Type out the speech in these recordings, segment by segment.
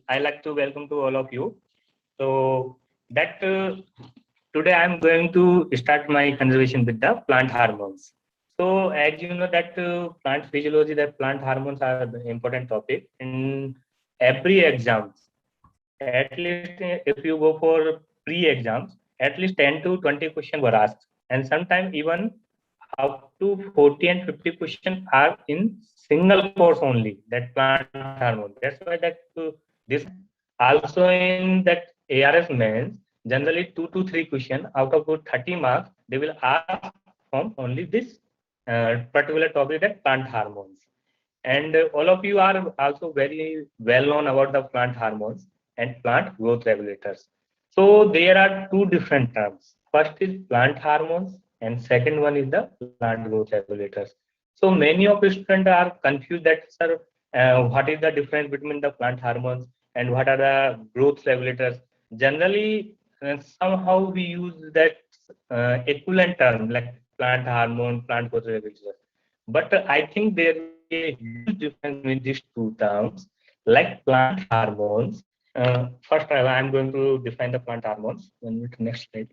I like to welcome to all of you. So that today I'm going to start my conversation with the plant hormones. So as you know that plant physiology, that plant hormones are the important topic in every exams. At least if you go for pre-exams, at least 10 to 20 questions were asked, and sometimes even up to 40 and 50 questions are in single course only. That plant hormone. That's why that this also in that ARS mains, generally 2 to 3 questions out of 30 marks, they will ask from only this particular topic, that plant hormones. And all of you are also very well known about the plant hormones and plant growth regulators. So there are two different terms. First is plant hormones and second one is the plant growth regulators. So many of the students are confused that, sir, what is the difference between the plant hormones and what are the growth regulators? Generally, somehow we use that equivalent term like plant hormone, plant growth regulator. But I think there will be a huge difference between these two terms, like plant hormones. First, I'm going to define the plant hormones. 1 minute, next slide.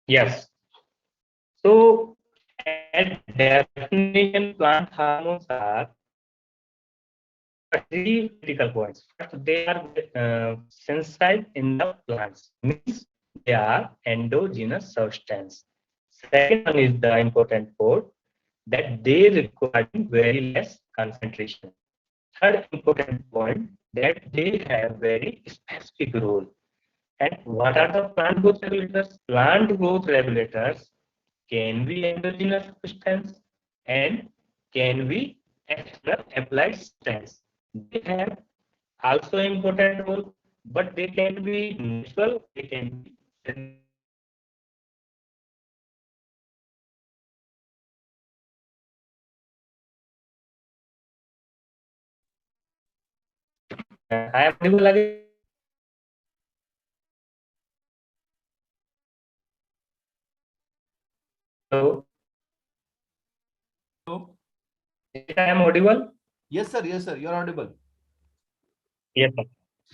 Yes. So, at definition, plant hormones are three critical points. First, they are synthesized in the plants, means they are endogenous substance. Second one is the important point, that they require very less concentration. Third important point, that they have very specific role. And what are the plant growth regulators? Plant growth regulators can be endogenous substance and can be external applied substance. They have also important role, but they can be natural, they can be synthetic. I am audible again. Hello. Hello. Is it I am audible? Yes, sir. Yes, sir. You're audible. Yes, sir.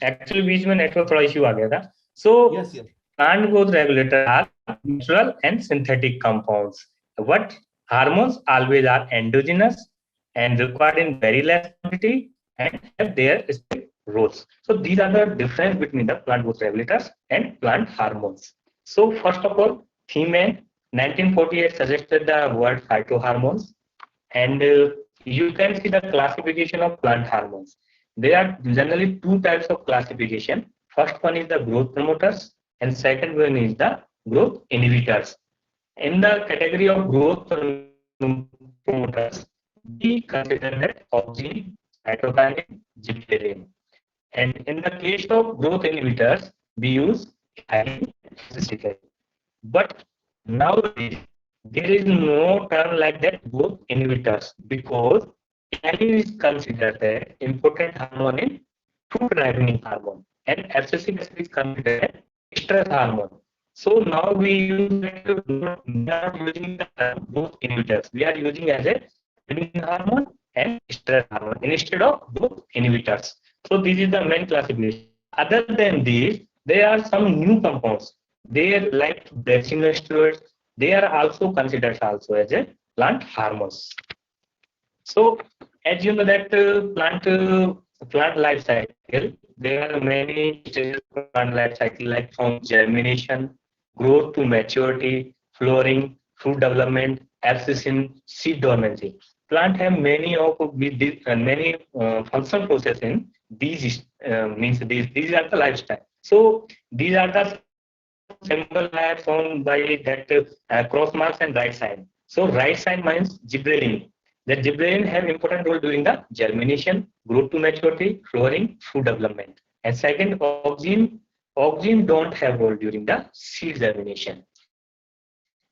Actually बीच में network थोड़ा issue आ गया था. So Yes, yes. plant growth regulators are natural and synthetic compounds. What hormones always are endogenous and required in very less quantity and have their specific roles. So these are the difference between the plant growth regulators and plant hormones. So first of all, Thiemann 1948 suggested the word phytohormones, and you can see the classification of plant hormones. There are generally two types of classification. First one is the growth promoters, and second one is the growth inhibitors. In the category of growth promoters, we consider that auxin, cytokinin, gibberellin. And in the case of growth inhibitors, we use ethylene and acetyl. But nowadays, there is no term like that growth inhibitors, because ethylene is considered an important hormone in food ripening hormone, and abscisic acid is considered an stress hormone. So now we use that, we are not using the term growth inhibitors. We are using as a ripening hormone and stress hormone instead of growth inhibitors. So this is the main classification. Other than these, there are some new compounds. They are like bacillus steroids. They are also considered also as a plant hormones. So as you know that plant life cycle, there are many stages of plant life cycle, like from germination, growth to maturity, flowering, fruit development, abscission, seed dormancy. Plant have many of these many functional process in these means these are the lifestyle. So these are the symbol I have shown by that cross marks and right sign. So right sign means gibberellin. The gibberellin have important role during the germination, growth to maturity, flowering, fruit development. And second, auxin don't have role during the seed germination,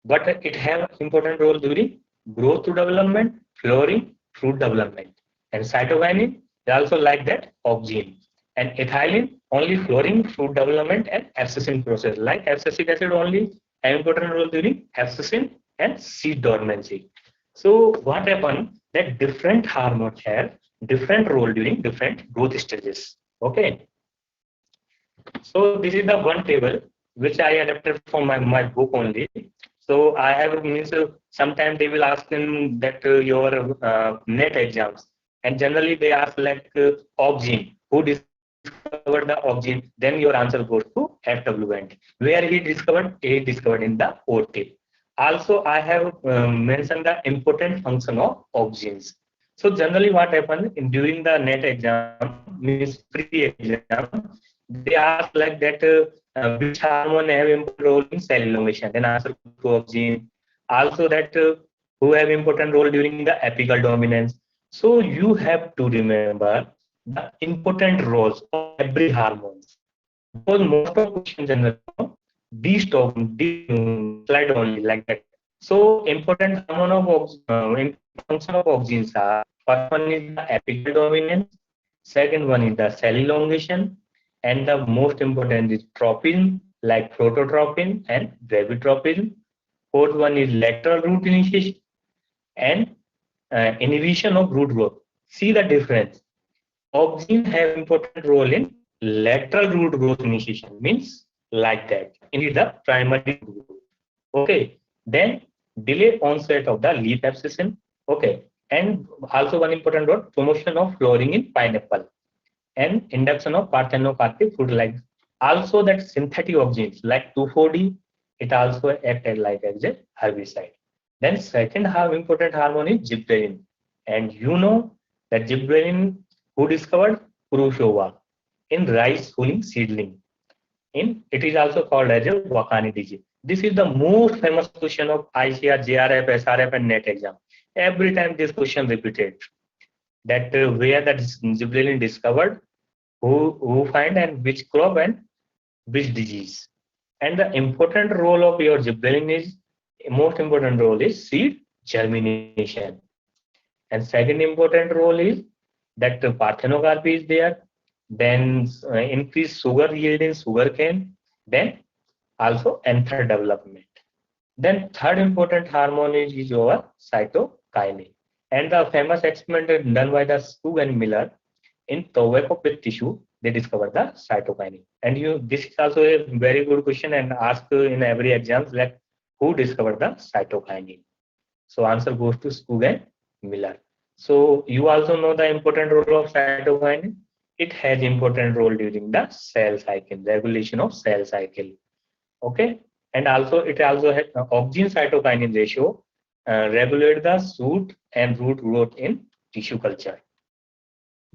but it have important role during growth to development, flowering, fruit development. And cytokinin is also like that auxin. And ethylene only flowering, fruit development, and abscission process. Like abscisic acid only have important role during abscission and seed dormancy. So what happened that different hormones have different role during different growth stages. Okay. So this is the one table which I adapted from my book only. So I have means sometimes they will ask in that your net exams, and generally they ask like Obgyn, who discovered the Obgyn, then your answer goes to FW Bent. Where he discovered in the OT. Also, I have mentioned the important function of Obgyns. So generally what happens during the net exam means pre-exam, they ask like that which hormone have important role in cell elongation. Then answer goes to Obgyn. Also that who have important role during the apical dominance. So you have to remember the important roles of every hormones because most of questions generally these talk this slide only like that. So important hormone of important function of auxins are first one is the apical dominance, second one is the cell elongation, and the most important is tropin like prototropin and brevitropin. Fourth one is lateral root initiation and inhibition of root growth. See the difference. Auxin have important role in lateral root growth initiation, means like that. In the primary root growth. Okay. Then delay onset of the leaf abscission. Okay. And also one important role, promotion of flowering in pineapple and induction of parthenocarpic fruit like. Also that synthetic auxins like 2,4-D, it also acted like as a herbicide. Then second important hormone is gibberellin. And you know that gibberellin who discovered Khrushcheva in rice cooling seedling. In it is also called as a Wakani disease. This is the most famous question of ICR, JRF, SRF, and NET exam. Every time this question repeated that where that gibberellin discovered, who find and which crop and which disease. And the important role of your gibberellin is most important role is seed germination. And second important role is that parthenocarpy is there, then increase sugar yield in sugarcane, then also anther development. Then third important hormone is your cytokinin. And the famous experiment done by the Stug and Miller in tobacco pit tissue, they discovered the cytokinin. And this is also a very good question and asked in every exam like who discovered the cytokinin. So answer goes to Stug and Miller. So you also know the important role of cytokinin. It has important role during the cell cycle, regulation of cell cycle. Okay, and also it also has auxin cytokinin ratio regulate the shoot and root growth in tissue culture.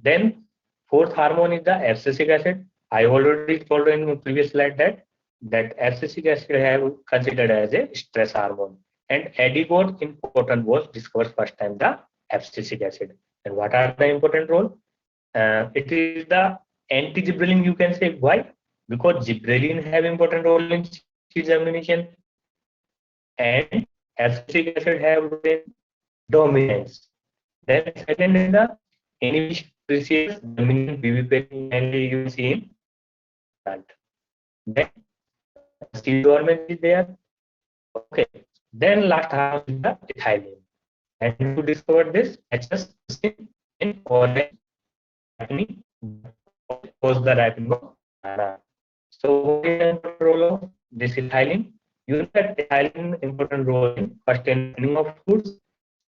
Then fourth hormone is the abscisic acid. I already told in the previous slide that abscisic acid have considered as a stress hormone. And Edigot in cotton was discovered first time the abscisic acid. And what are the important role? It is the anti-gibberellin. You can say why? Because gibberellin have important role in seed germination, and abscisic acid have role in dominance. Then second is the inhibition species dominant viviparing mainly you see in plant. Then seed dormancy is there. Okay. Then last half is the ethylene. And who discovered this? HS in orange ripening was the ripening of banana. So what is the important role of this ethylene? You know that ethylene important role in first in ripening of fruits,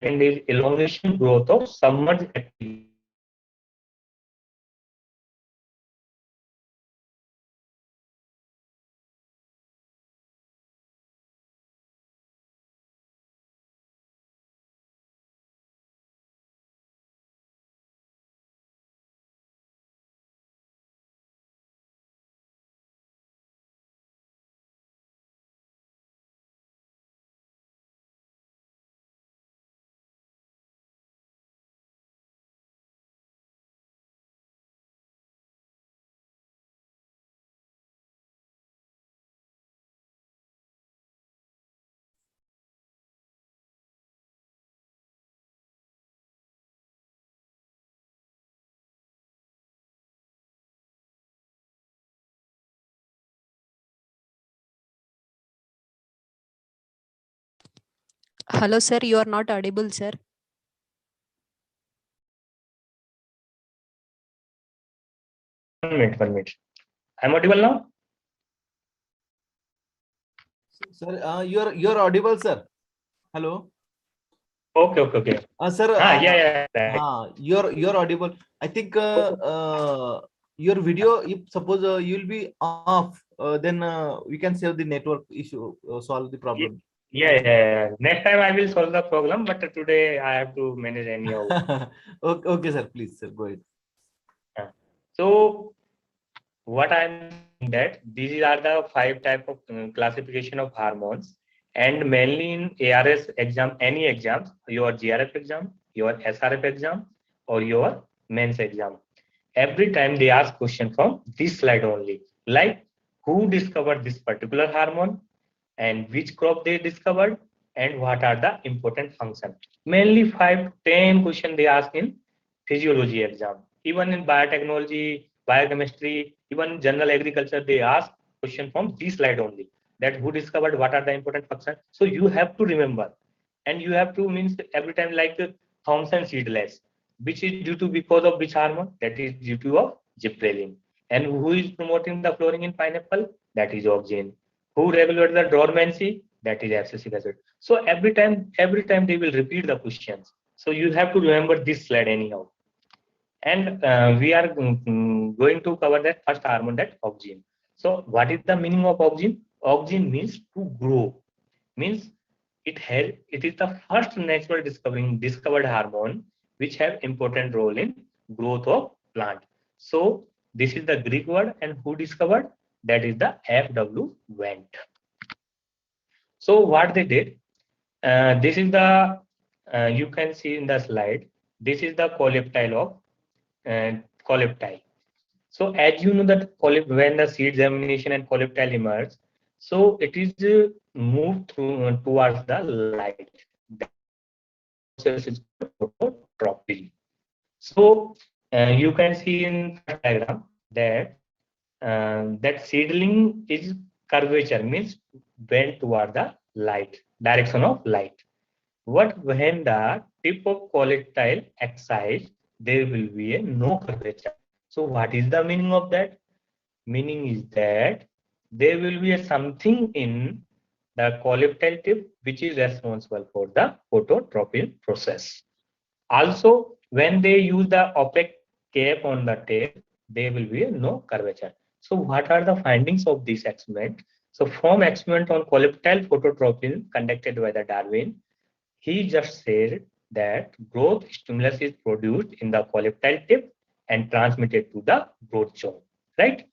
second is elongation growth of submerged active Hello, sir. You are not audible, sir. One minute. I'm audible now? Sir, you're audible, sir. Hello. Okay. Sir. Yeah. Right. You're audible. I think your video, if suppose you'll be off, then we can save the network issue, solve the problem. Yeah. Next time I will solve the problem, but today I have to manage anyhow. Okay, sir. Please, sir, go ahead. So what I'm saying that these are the 5 type of classification of hormones, and mainly in ARS exam, any exams, your GRF exam, your SRF exam, or your mains exam, every time they ask question from this slide only, like who discovered this particular hormone and which crop they discovered and what are the important functions. Mainly 5 to 10 questions they ask in physiology exam. Even in biotechnology, biochemistry, even general agriculture, they ask question from this slide only, that who discovered what are the important functions. So you have to remember, and you have to means every time like Thomson seedless, which is due to because of which hormone, that is due to of gibberellin. And who is promoting the flowering in pineapple, that is auxin. Who regulates the dormancy, that is abscisic acid. So every time they will repeat the questions. So you have to remember this slide anyhow. And we are going to cover that first hormone, that auxin. So what is the meaning of auxin? Auxin means to grow, means it is the first natural discovered hormone which have important role in growth of plant. So this is the Greek word, and who discovered, that is the F.W. Wendt. So what they did, this is the you can see in the slide, this is the coleoptile of coleoptile. So as you know that when the seed germination and coleoptile emerge, so it is moved towards the light. That process is called phototrophy. So you can see in first diagram that that seedling is curvature, means bent toward the light, direction of light. What when the tip of coleoptile excites, there will be a no curvature. So what is the meaning of that? Meaning is that there will be a something in the coleoptile tip which is responsible for the phototropin process. Also, when they use the opaque cap on the tip, there will be no curvature. So what are the findings of this experiment? So from experiment on coleoptile phototropin conducted by the Darwin, he just said that growth stimulus is produced in the coleoptile tip and transmitted to the growth zone, right?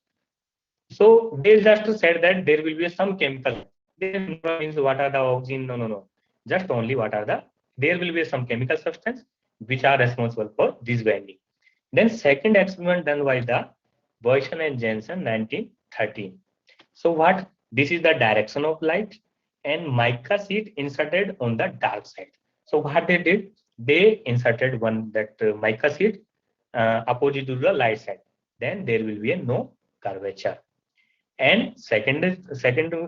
So they just said that there will be some chemical. They means what are the auxin? No. Just only what are the, there will be some chemical substance which are responsible for this binding. Then second experiment done by the Boyson and Jensen 1913. So what? This is the direction of light, and mica seed inserted on the dark side. So what they did? They inserted one that mica seed opposite to the light side. Then there will be a no curvature. And second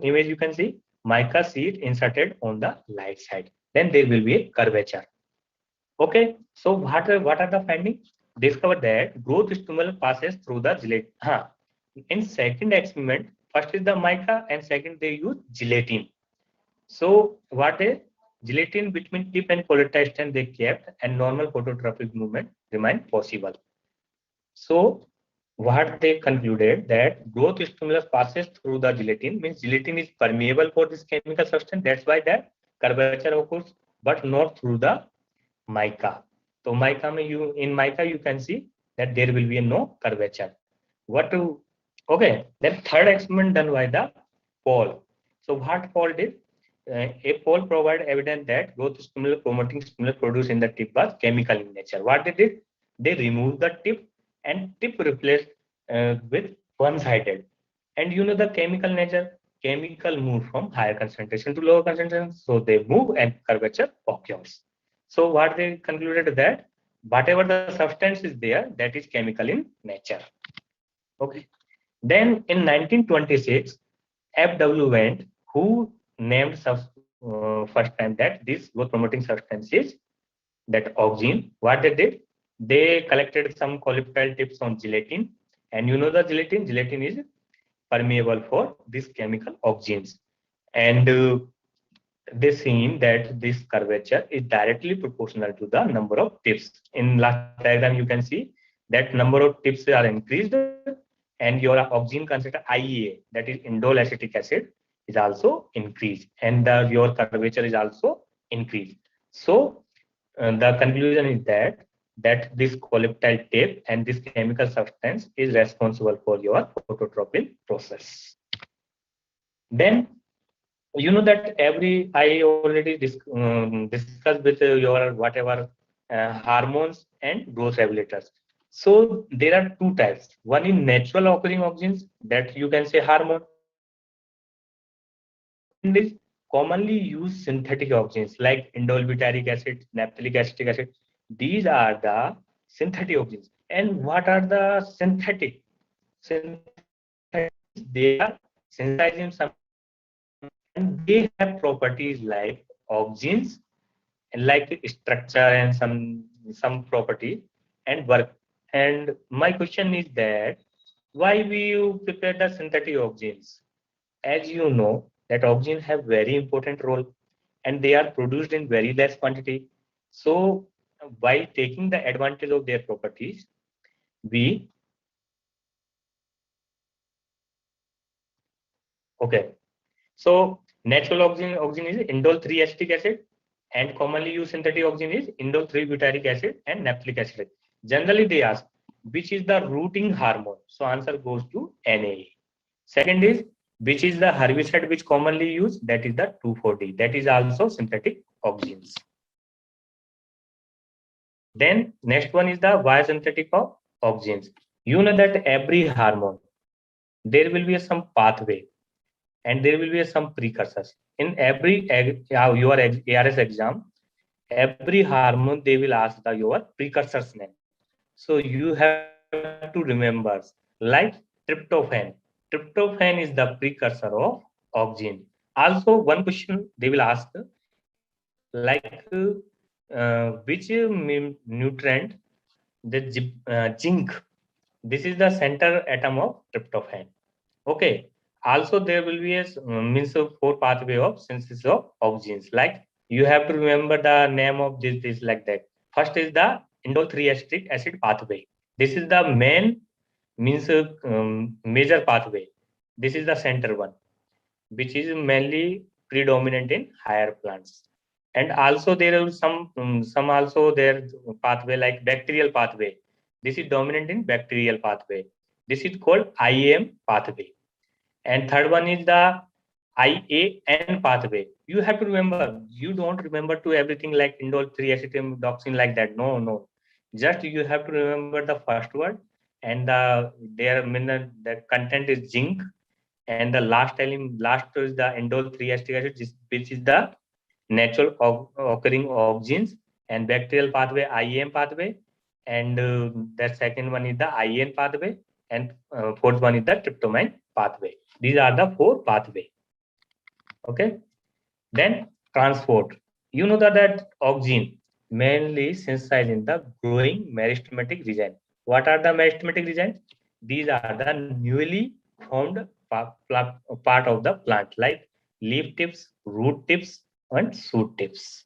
image you can see mica seed inserted on the light side. Then there will be a curvature. Okay. So what are the findings? Discover that growth stimulus passes through the gelatin. In second experiment, first is the mica and second they use gelatin. So what is gelatin between tip and coleoptile stem they kept, and normal phototropic movement remained possible. So what they concluded that growth stimulus passes through the gelatin, means gelatin is permeable for this chemical substance. That's why that curvature occurs, but not through the mica. So mica you can see that there will be no curvature. Okay, then third experiment done by the Paul. So what Paul did? A Paul provided evidence that growth stimulus promoting stimulus produced in the tip was chemical in nature. What they did? They removed the tip and tip replaced with one-sided. And you know the chemical nature, chemical move from higher concentration to lower concentration. So they move and curvature occurs. So what they concluded that whatever the substance is there, that is chemical in nature. Okay. Then in 1926, F.W. Wendt, who named first time that this growth promoting substance is that Auxin. What they did, they collected some polypeptide tips on gelatin, and you know the gelatin is permeable for this chemical Auxins, and they seen that this curvature is directly proportional to the number of tips. In last diagram, you can see that number of tips are increased, and your Auxin concentrated IEA, that is indole acetic acid, is also increased, and your curvature is also increased. So the conclusion is that this polypeptide tape and this chemical substance is responsible for your phototropin process. Then you know that every I already discussed with your whatever hormones and growth regulators. So there are two types. One is natural occurring Auxins, that you can say hormone. Second is commonly used synthetic Auxins like indole butyric acid, naphthalenic acetic acid. These are the synthetic Auxins. And what are the synthetic? They are synthesized in some, and they have properties like Auxins, like structure and some property and work. And my question is that why we you prepare the synthetic Auxins? As you know that Auxins have very important role, and they are produced in very less quantity. So by taking the advantage of their properties, we okay. So natural Auxin is indole 3 acetic acid, and commonly used synthetic Auxin is indole 3 butyric acid and naphthalenic acid. Generally, they ask which is the rooting hormone. So answer goes to NAE. Second is which is the herbicide which commonly used, that is the 2,4-D. That is also synthetic Auxins. Then next one is the biosynthetic of Auxins. You know that every hormone, there will be some pathway and there will be some precursors. In every your ARS exam, every hormone they will ask your precursor's name. So you have to remember, like tryptophan. Tryptophan is the precursor of Auxin. Also, one question they will ask, like which nutrient, the zinc. This is the center atom of tryptophan. Okay. Also, there will be a means of 4 pathway of synthesis of Auxins. Like you have to remember the name of this like that. First is the indole 3 acetic acid pathway. This is the main means major pathway. This is the center one, which is mainly predominant in higher plants. And also there is some also their pathway like bacterial pathway. This is dominant in bacterial pathway. This is called IAM pathway. And third one is the IAN pathway. You have to remember, you don't remember to everything like indole 3 acetyldoxin like that. No, no. Just you have to remember the first word, and their mineral, the content is zinc, and the last is the indole 3 acetic acid, which is the natural occurring Auxins, and bacterial pathway IAM pathway, and the second one is the IAN pathway, and fourth one is the tryptamine pathway. These are the 4 pathway. Okay. Then transport. You know that Auxin mainly synthesized in the growing meristematic region. What are the meristematic regions? These are the newly formed part of the plant, like leaf tips, root tips, and shoot tips.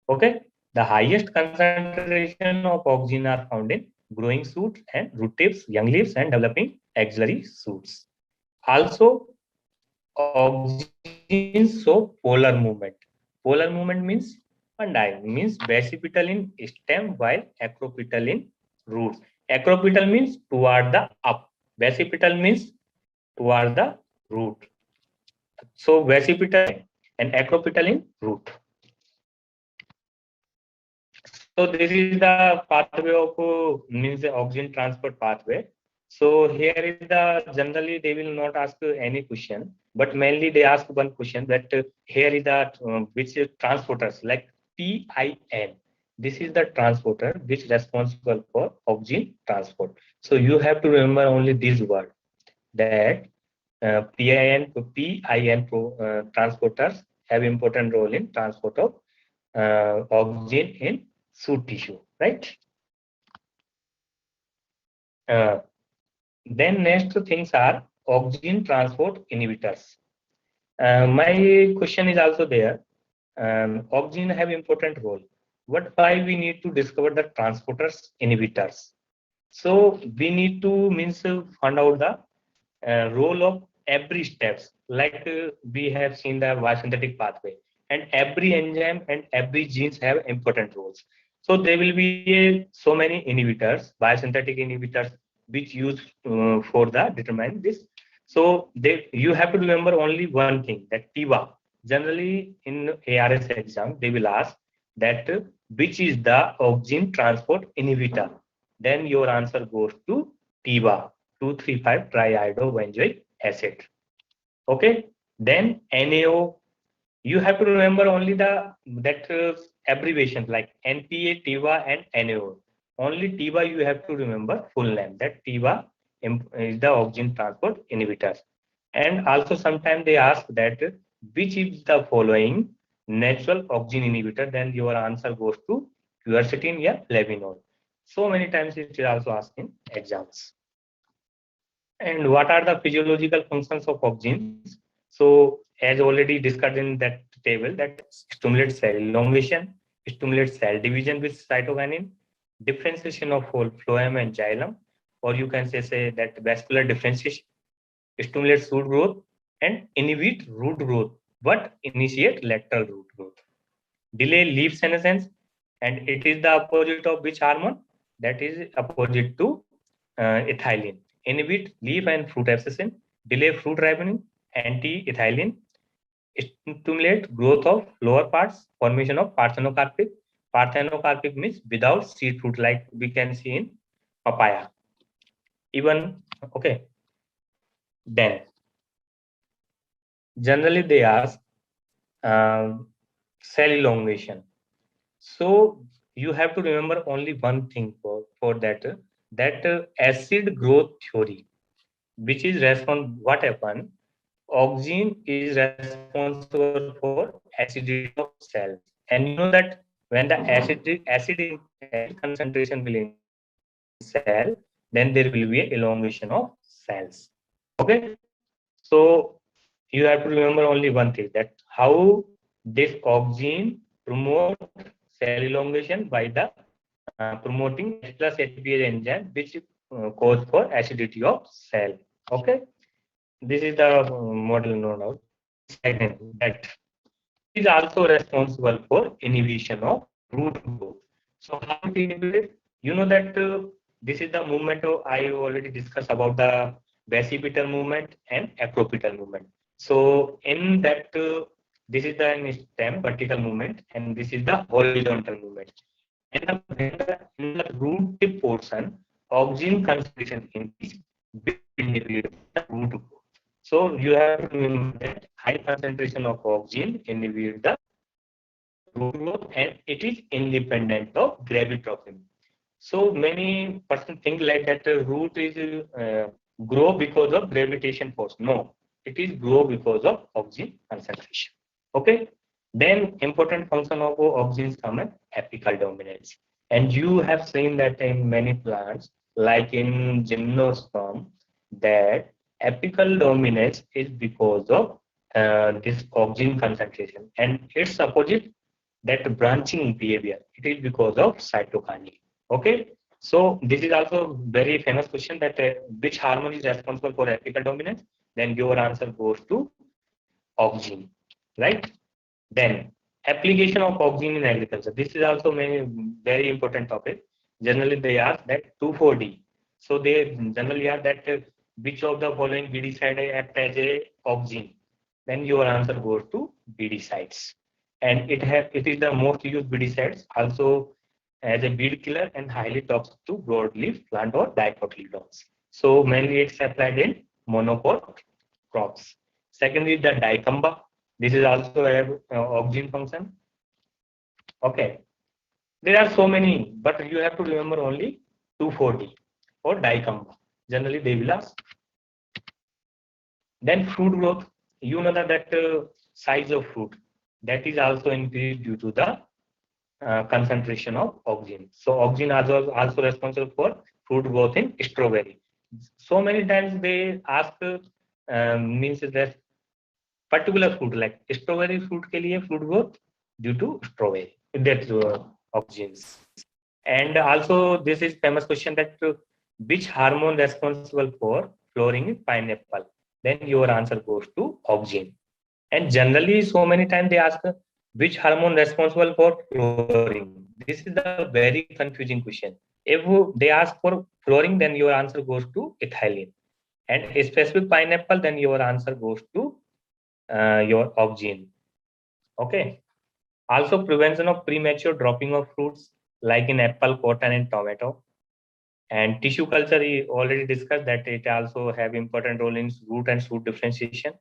Okay. The highest concentration of Auxin are found in growing shoots and root tips, young leaves, and developing axillary shoots. Also, Auxins show polar movement. Polar movement means pandile, means basipetal in stem while acropetal in roots. Acropetal means toward the up. Basipetal means toward the root. So basipetal and acropetal in root. So this is the pathway of means the Auxin transport pathway. So here is the generally they will not ask any question, but mainly they ask one question that here is the which is transporters like PIN. This is the transporter which is responsible for Auxin transport. So you have to remember only this word, that PIN transporters have important role in transport of oxygen in shoot tissue, right? Then next things are oxygen transport inhibitors. My question is also there. Oxygen have important role. Why we need to discover the transporters inhibitors? So we need to find out the role of every steps. Like we have seen the biosynthetic pathway, and every enzyme and every genes have important roles. So there will be so many inhibitors, biosynthetic inhibitors, which use for the determine this. So you have to remember only one thing, that TIVA. Generally in ARS exam, they will ask that which is the oxygen transport inhibitor. Then your answer goes to TIVA, 2,3,5 triiodobenzoic acid. Okay. Then NaO. You have to remember only the that abbreviation like NPA, TIVA, and NaO. Only TIVA you have to remember full name. That TIVA is the oxygen transport inhibitors. And also sometimes they ask that which is the following natural oxygen inhibitor. Then your answer goes to quercetin, yeah, levonorm. So many times it is also asked in exams. And what are the physiological functions of oxygens? So as already discussed in that table, that stimulates cell elongation, stimulates cell division with cytokinin, differentiation of whole phloem and xylem, or you can say that vascular differentiation, stimulates root growth and inhibit root growth, but initiate lateral root growth. Delay leaf senescence, and it is the opposite of which hormone? That is opposite to ethylene. Inhibit leaf and fruit abscission, delay fruit ripening, anti-ethylene, stimulate growth of lower parts, formation of parthenocarpic. Parthenocarpic means without seed fruit, like we can see in papaya. Even, okay. Then, generally they ask cell elongation. So you have to remember only one thing for that, acid growth theory, which is what happened. Oxygen is responsible for acidity of cells, and you know that when the acid concentration will increase in cell, then there will be an elongation of cells. Okay, so you have to remember only one thing, that how this oxygen promote cell elongation by the promoting H plus ATPase enzyme, which cause for acidity of cell. Okay, this is the model known as. Second, that is also responsible for inhibition of root growth. So how it inhibit? You know that this is the movement I already discussed about the basipetal movement and acropetal movement. So in that, this is the stem vertical movement, and this is the horizontal movement. And in the root tip portion, oxygen concentration increase will inhibit the root growth. So you have to remember that high concentration of oxygen inhibit the root growth, and it is independent of gravitrophin. So many person think like that root is grow because of gravitation force. No, it is grow because of oxygen concentration. Okay. Then important function of oxygen come as apical dominance. And you have seen that in many plants, like in gymnosperm, that apical dominance is because of this oxygen concentration, and its opposite, that branching behavior, it is because of cytokinin. Okay, so this is also very famous question, that which hormone is responsible for apical dominance? Then your answer goes to oxygen, right? Then application of oxygen in agriculture. This is also very important topic. Generally they ask that 2,4-D. So they generally ask that which of the following weedicide act as a oxygen? Then your answer goes to weedicides. And it is the most used weedicides, also as a weed killer and highly toxic to broadleaf plant or dicotyledons. So mainly it's applied in monocot crops. Second is the dicamba. This is also a oxygen function. Okay. There are so many, but you have to remember only 2,4-D or dicamba. Generally they will ask. Then fruit growth. You know that size of fruit. that is also increased due to the concentration of oxygen. So oxygen is also responsible for fruit growth in strawberry. So many times they ask means that particular fruit like strawberry fruit के लिए fruit growth due to strawberry that oxygens. And also this is famous question that which hormone responsible for flowering in pineapple? Then your answer goes to oxygen. And generally, so many times they ask which hormone responsible for flowering. This is a very confusing question. If they ask for flowering, then your answer goes to ethylene. And a specific pineapple, then your answer goes to your oxygen. Okay. Also, prevention of premature dropping of fruits like in apple, cotton, and tomato. And tissue culture, we already discussed that it also have important role in root and shoot differentiation.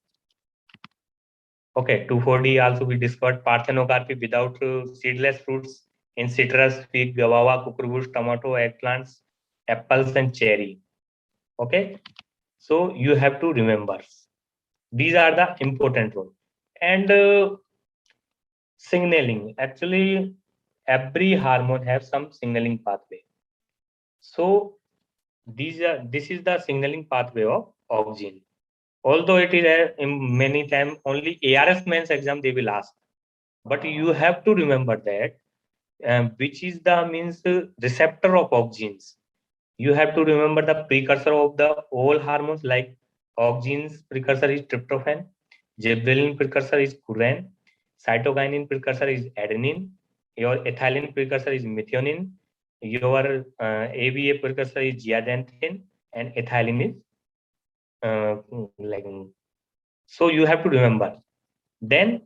Okay, 2,4-D also we discovered parthenocarpy without seedless fruits in citrus, fig, guava, cucurbit, tomato, eggplants, apples, and cherry. Okay, so you have to remember these are the important role. And signaling, actually every hormone has some signaling pathway. So this is the signaling pathway of oxygen. Although it is in many times only ARS mains exam they will ask, but you have to remember that which is the means receptor of oxygens. You have to remember the precursor of the all hormones like oxygen's precursor is tryptophan, gibberellin precursor is curran, cytokinin precursor is adenine, your ethylene precursor is methionine, your ABA precursor is zeaxanthin, and ethylene is like. So you have to remember. Then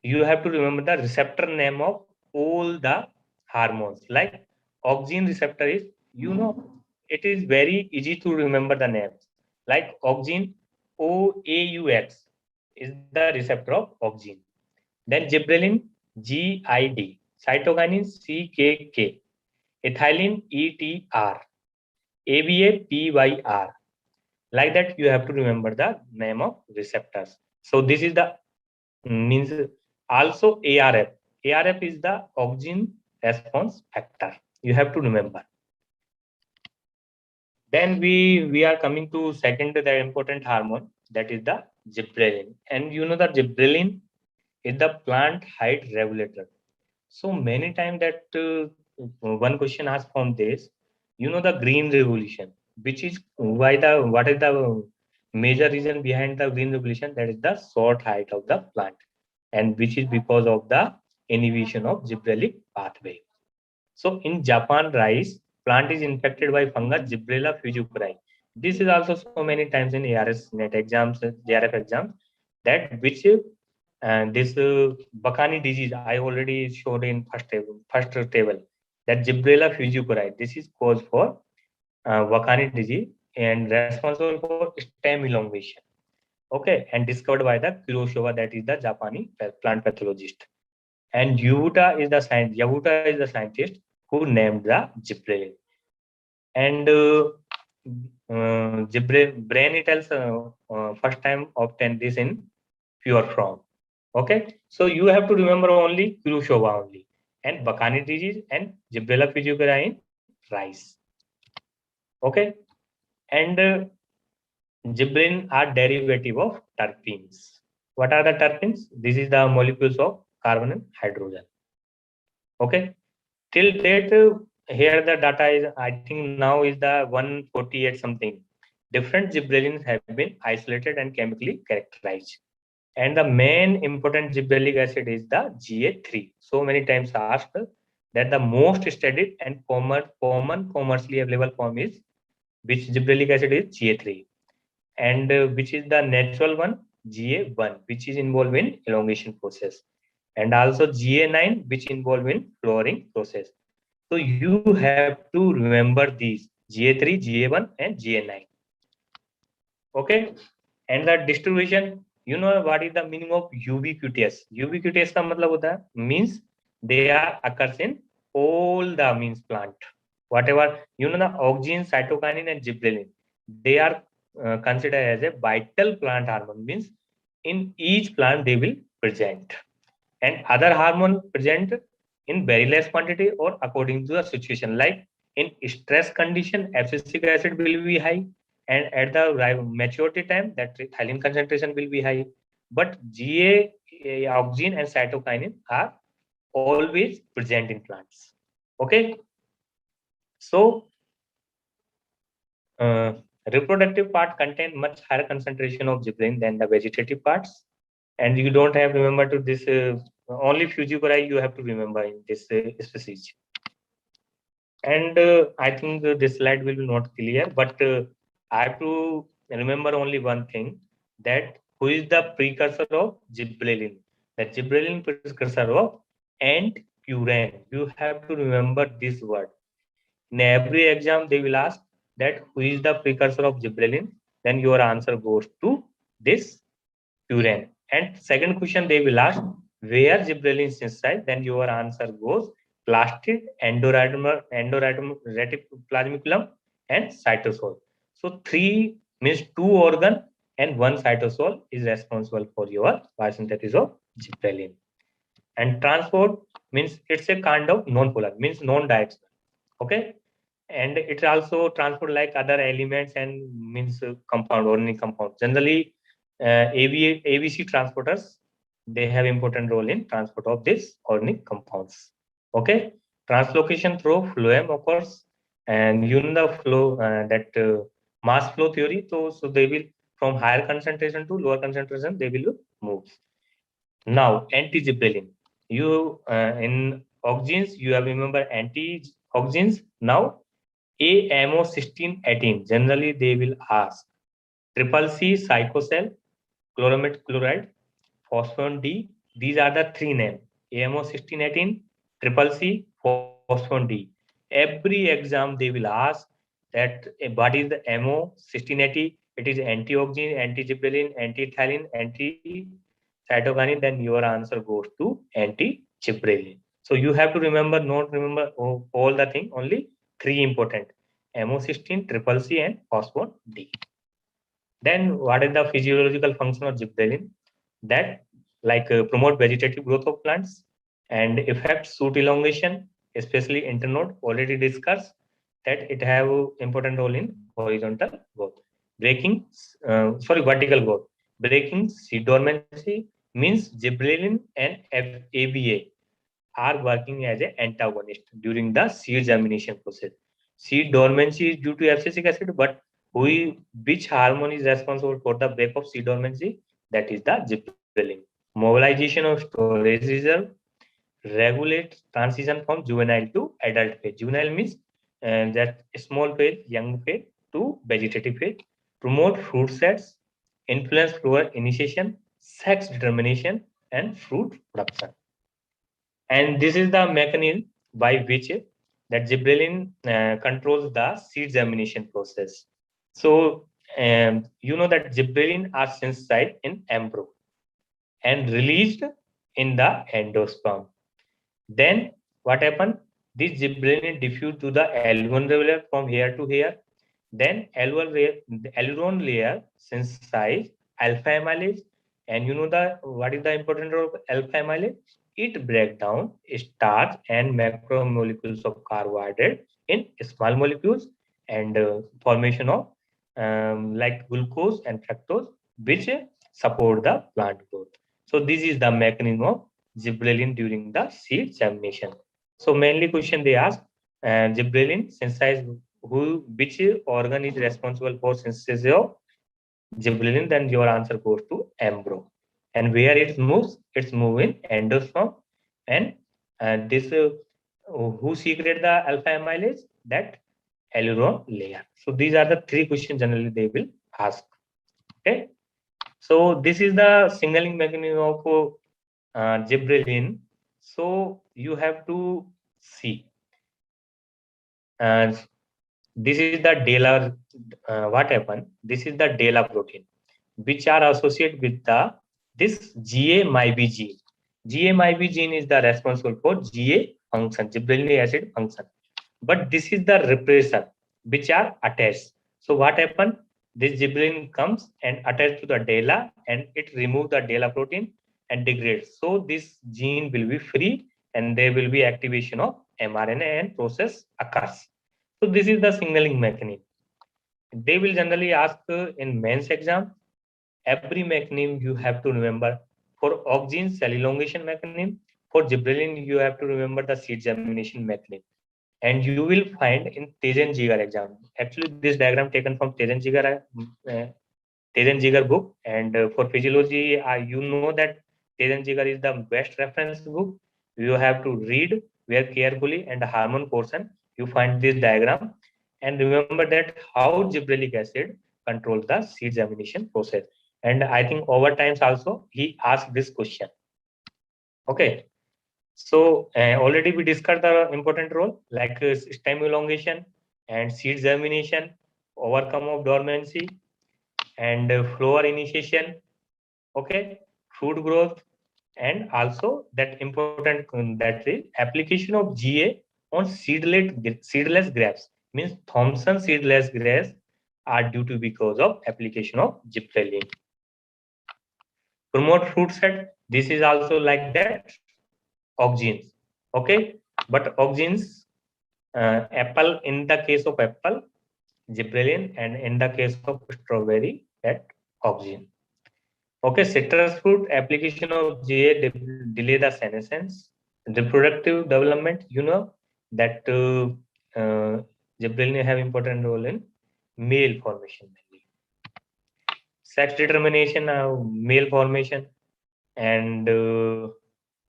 you have to remember the receptor name of all the hormones. Like oxygen receptor is, it is very easy to remember the names. Like oxygen, OAUX is the receptor of oxygen. Then gibberellin, GID, cytokinin, CKK, ethylene, ETR, ABA, PYR. Like that, you have to remember the name of receptors. So this is the means also ARF. ARF is the oxygen response factor. You have to remember. Then we are coming to second the important hormone, that is the gibberellin. And you know that gibberellin is the plant height regulator. So many times that one question asked from this, the green revolution, which is what is the major reason behind the green revolution? That is the short height of the plant, and which is because of the inhibition of gibberellic pathway. So in Japan, rice plant is infected by fungus Gibberella fuscari. This is also so many times in ARS net exams, JRF exams, that which this Bakani disease I already showed in first table that Gibberella fuscari. This is cause for Bakani disease and responsible for stem elongation. Okay, and discovered by the Kurosawa, that is the Japanese plant pathologist. And Yabuta is the scientist who named the gibberellin. And Branitels first time obtained this in pure form. Okay, so you have to remember only Kurosawa only, and Bakani disease and Gibberella fuscari in rice. Okay, and gibberellin are derivative of terpenes. What are the terpenes? This is the molecules of carbon and hydrogen. Okay, till date here the data is, I think now is the 148 something. Different gibberellins have been isolated and chemically characterized. And the main important gibberellic acid is the GA3. So many times asked that the most studied and common commercially available form is which gibberellic acid is GA3, and which is the natural one GA1, which is involved in elongation process, and also GA9, which involved in flowering process. So you have to remember these GA3, GA1, and GA9. Okay, and the distribution. You know what is the meaning of ubiquitous? Ubiquitous का मतलब होता है means they are occurs in all the means plant. Whatever the oxygen, cytokinin, and gibberellin, they are considered as a vital plant hormone. Means in each plant they will present. and other hormone present in very less quantity or according to the situation. Like in stress condition, abscisic acid will be high, and at the maturity time, that thyline concentration will be high. But GA, auxin, and cytokinin are always present in plants. Okay, so uh, reproductive part contain much higher concentration of gibberellin than the vegetative parts, and you don't have to remember to this. Only Fugiverae you have to remember in this species. And I think this slide will be not clear, but I have to remember only one thing, that who is the precursor of gibberellin? The gibberellin precursor of antpurine. You have to remember this word. In every exam, they will ask that who is the precursor of gibberellin. Then your answer goes to this purine. And second question they will ask where gibberellin synthesized. Then your answer goes plastid, reticulum, and cytosol. So three means two organ and one cytosol is responsible for your biosynthesis of gibberellin. And transport means it's a kind of non-polar, means non-directional. Okay, and it also transport like other elements and means compound, organic compound. Generally, ABC transporters, they have important role in transport of these organic compounds. Okay, translocation through phloem occurs, and you know the flow that mass flow theory. So they will from higher concentration to lower concentration they will move. Now anti-gibberellin. You in oxygens you have remember anti-oxygens. Now AMO1618. Generally, they will ask triple C cycocell, chloramate chloride, phosphoron D. These are the three names: AMO1618, triple C, phosphoron D. Every exam they will ask that what is the MO1680? It is antioxidant, anti-gibberellin, anti-ethylene, anti-cytokinin. Then your answer goes to anti-gibberellin. So you have to remember, not remember all the thing, only three important: MO16, triple C, and phosphoron D. Then what is the physiological function of gibberellin? That like promote vegetative growth of plants and affect shoot elongation, especially internode. Already discussed that it have important role in horizontal growth. Vertical growth. Breaking seed dormancy means gibberellin and ABA are working as an antagonist during the seed germination process. Seed dormancy is due to abscisic acid, but which hormone is responsible for the break of seed dormancy? That is the gibberellin. Mobilization of storage reserve, regulate transition from juvenile to adult phase. Juvenile means that small phase, young phase to vegetative phase. Promote fruit sets, influence flower initiation, sex determination, and fruit production. And this is the mechanism by which that gibberellin controls the seed germination process. So you know that gibberellin are synthesized in embryo and released in the endosperm. Then what happened? This gibberellin diffused to the alveolar from here to here. Then alveolar layer synthesize alpha amylase. And you know what is the important role of alpha amylase? It breaks down starch and macromolecules of carbohydrate in small molecules and formation of like glucose and fructose, which support the plant growth. So this is the mechanism of gibberellin during the seed germination. So mainly question they ask, gibberellin synthesize which organ is responsible for synthesis of gibberellin? Then your answer goes to embryo. And where it moves? It's moving endosperm. And this who secrete the alpha amylase? That aileron layer. So these are the three questions generally they will ask. Okay. So this is the signaling mechanism of gibberellin. So you have to see. This is the DELA. What happened? This is the DELA protein, which are associated with this GA-MIB gene. GA-MIB gene is the responsible for GA function, gibberellinic acid function. But this is the repressor, which are attached. So what happened? This gibberellin comes and attached to the DELA, and it removes the DELA protein, and degrades. So this gene will be free and there will be activation of mRNA and process occurs. So this is the signaling mechanism. They will generally ask in mains exam, every mechanism you have to remember. For oxygen, cell elongation mechanism. For gibberellin, you have to remember the seed germination mechanism. And you will find in Tejan Jigar exam. Actually, this diagram taken from Tejan Jigar book. And for physiology, you know that Tejan Jigar is the best reference book. You have to read very carefully, and the hormone portion, you find this diagram. And remember that how gibberellic acid controls the seed germination process. And I think over times also, he asked this question. Okay. So already we discussed the important role like stem elongation and seed germination, overcome of dormancy, and flower initiation. Okay, fruit growth, and also that important that is application of GA on seedless grapes means Thompson seedless grapes are due to because of application of gibberellin. Promote fruit set. This is also like that auxins. Okay, but auxins, apple, in the case of apple, gibberellin, and in the case of strawberry, that auxin. Okay, citrus fruit, application of GA delay the senescence. Reproductive development, you know that gibberellin have important role in male formation mainly. Sex determination, male formation, and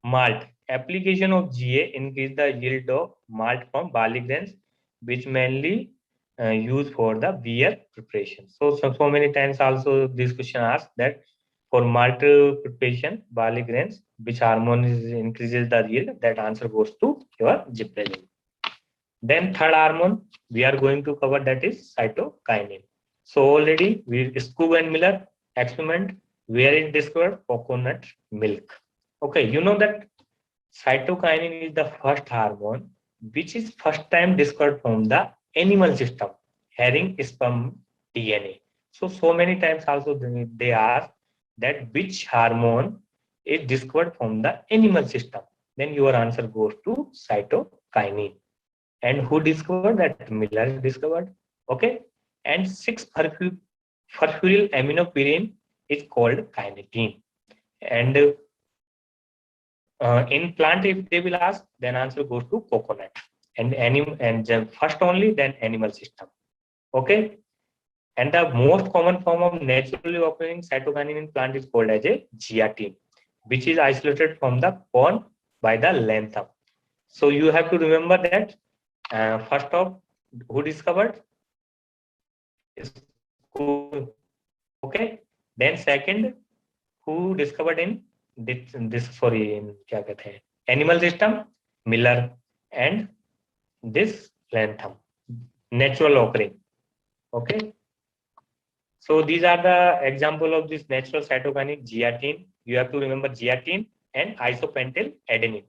malt. Application of GA increase the yield of malt from barley grains, which mainly used for the beer preparation. So many times also this question asked that for malt preparation, barley grains, which hormone increases the yield? That answer goes to your gibberellin. Then third hormone we are going to cover, that is cytokinin. So already we Skoob and Miller experiment where it discovered coconut milk. Okay, you know that cytokinin is the first hormone which is first time discovered from the animal system, herring sperm DNA. So many times also they ask that which hormone is discovered from the animal system. Then your answer goes to cytokinin. And who discovered that? Miller discovered. Okay, and 6-furfuryl aminopyrin is called kinetin. And in plant, if they will ask, then answer goes to coconut. And first only, then animal system. Okay, and the most common form of naturally occurring cytokinin in plant is called as a zeatin, which is isolated from the corn by the lantham. So you have to remember that first of who discovered? Okay, then second who discovered in animal system? Miller. And this lantham, natural occurring. Okay, so these are the example of this natural cytokinin. Zeatin, you have to remember zeatin, and isopentyl adenine.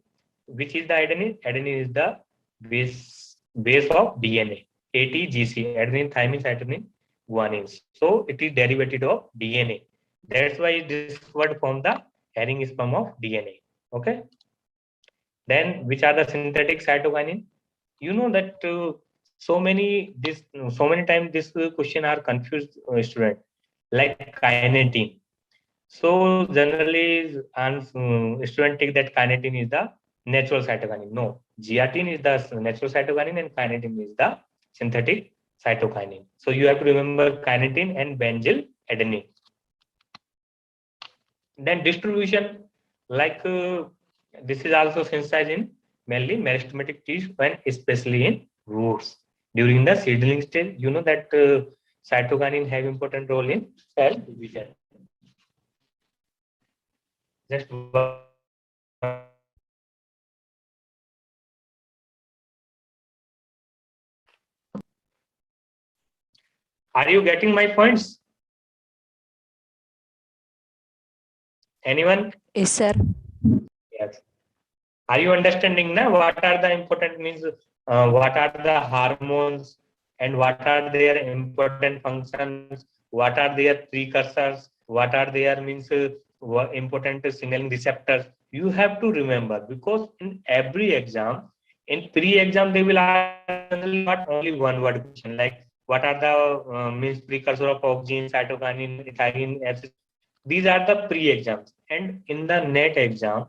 Which is the adenine? Adenine is the base of DNA. ATGC, adenine, thymine, cytosine, guanine. So it is derivative of DNA. That's why it is discovered from the herring sperm of DNA. Okay. Then which are the synthetic cytokinin? You know that so many times this question are confused student, like kinetin. So generally student take that kinetin is the natural cytokinin. No, zeatin is the natural cytokinin and kinetin is the synthetic cytokinin. So you have to remember kinetin and benzyl adenine. Then distribution, like this is also synthesized in mainly meristematic trees and especially in roots. During the seedling stage, you know that cytokinin have important role in cell division. Just are you getting my points? Anyone? Yes, sir. Yes. Are you understanding now? What are the important means? What are the hormones and what are their important functions? What are their precursors? What are their means important signaling receptors. You have to remember, because in every exam, in pre-exam, they will ask not only one word question like what are the means precursor of oxygen, cytokinin, ethylene, etc. These are the pre-exams, and in the net exam,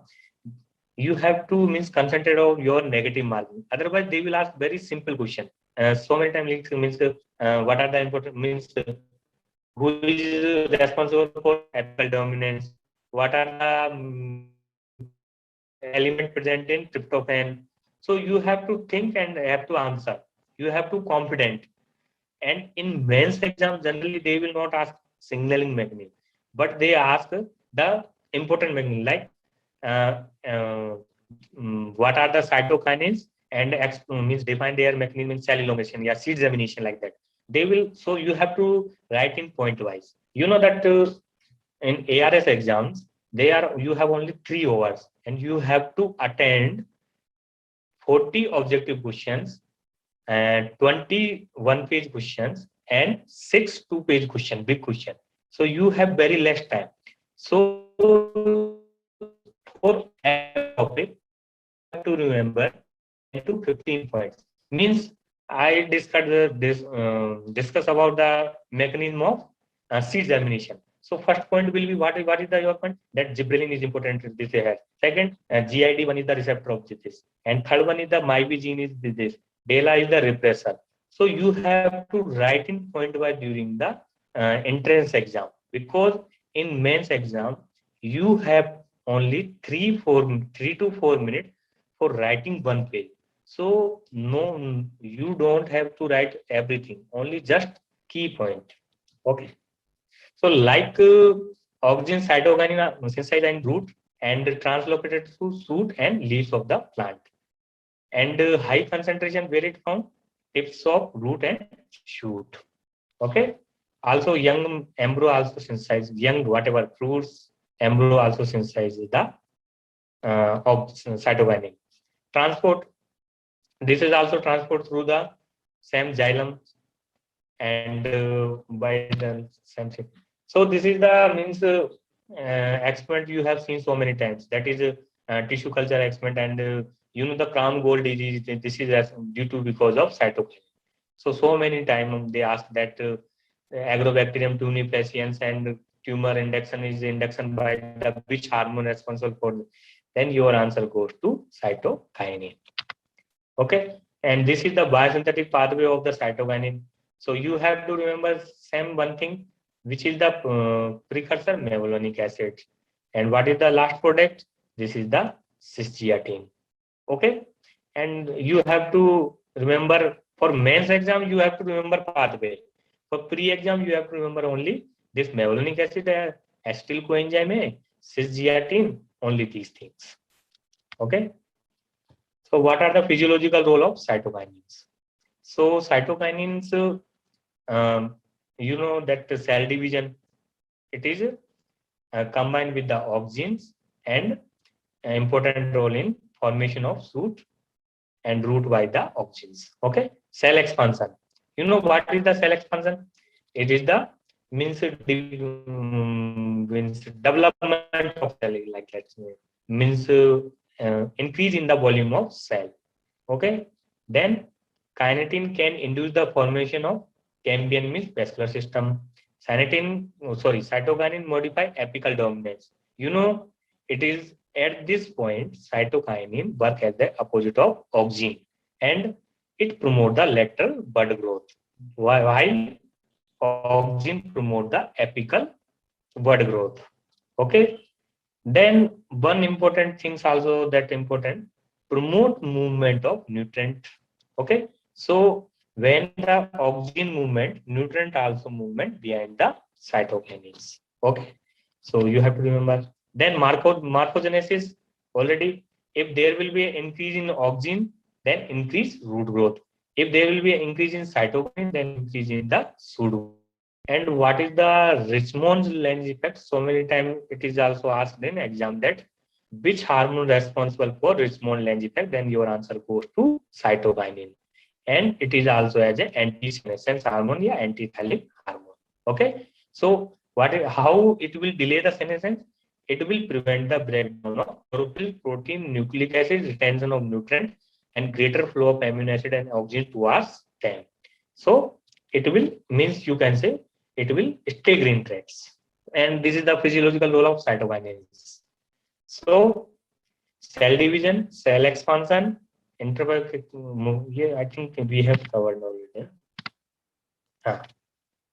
you have to means concentrate on your negative marking. Otherwise, they will ask very simple question. So many times means what are the important means who is responsible for apical dominance? What are the element present in tryptophan? So you have to think and have to answer. You have to confident. And in mains exam, generally they will not ask signaling mechanism, but they ask the important mechanism like uh, uh, what are the cytokinins and means define their mechanism in cell elongation, yeah, seed germination like that. They will, so you have to write in point wise. You know that in ARS exams, you have only 3 hours and you have to attend 40 objective questions and 21 page questions and 6 2-page question, big question. So you have very less time. So for every topic, you have to remember 10 to 15 points. Means I discuss about the mechanism of seed germination. So first point will be what is the your point that gibberellin is important in this hair. Second, GID1 is the receptor of this, and third one is the MyB gene is this. DELA is the repressor. So you have to write in point wise during the entrance exam, because in mains exam you have only 3 to 4 minutes for writing one page. So no, you don't have to write everything, only just key point. Okay. So like oxygen, cytokinin are synthesized in root and translocated through shoot and leaves of the plant. And high concentration where it found? Tips of root and shoot. Okay. Also young embryo also synthesize, young whatever fruits, embryo also synthesize the of cytokinin. Transport, this is also transport through the same xylem and by the same thing. So this is the means experiment you have seen so many times. That is tissue culture experiment, and you know the crown gold disease. This is due to because of cytokine. So many times they ask that Agrobacterium tumefaciens and tumor induction is induction by the which hormone responsible for. Then your answer goes to cytokinin. Okay, and this is the biosynthetic pathway of the cytokinin. So you have to remember same one thing, which is the precursor mevalonic acid. And what is the last product? This is the cisgelatin. Okay, and you have to remember for mains exam, you have to remember pathway. For pre-exam, you have to remember only this mevalonic acid, acetyl coenzyme A, cisgelatin, only these things. Okay. So what are the physiological role of cytokinins? So cytokinins, you know that the cell division, it is combined with the oxygens and important role in formation of shoot and root by the oxygens. Okay, cell expansion. You know what is the cell expansion? It is the means development of cell, like let's say means increase in the volume of cell. Okay, then kinetin can induce the formation of Cambian means vascular system. Cytokinin modify apical dominance. You know, it is at this point cytokinin work as the opposite of oxygen, and it promote the lateral bud growth, while oxygen promote the apical bud growth. Okay, then one important things also that important, promote movement of nutrient. Okay, so when the oxygen movement, nutrient also movement behind the cytokinins. Okay, so you have to remember. Then morphogenesis, already if there will be an increase in oxygen, then increase root growth. If there will be an increase in cytokinin, then increase in the shoot. And what is the Richmond-Lange effect? So many times it is also asked in exam that which hormone responsible for Richmond-Lange effect? Then your answer goes to cytokinin. And it is also as an anti-senescence hormone or antithylic hormone. Okay. So how it will delay the senescence? it will prevent the breakdown of chlorophyll, protein, nucleic acid, retention of nutrient, and greater flow of amino acid and oxygen towards them. So it will means you can say it will stay green threads. And this is the physiological role of cytokinase. So cell division, cell expansion, yeah, I think we have covered already.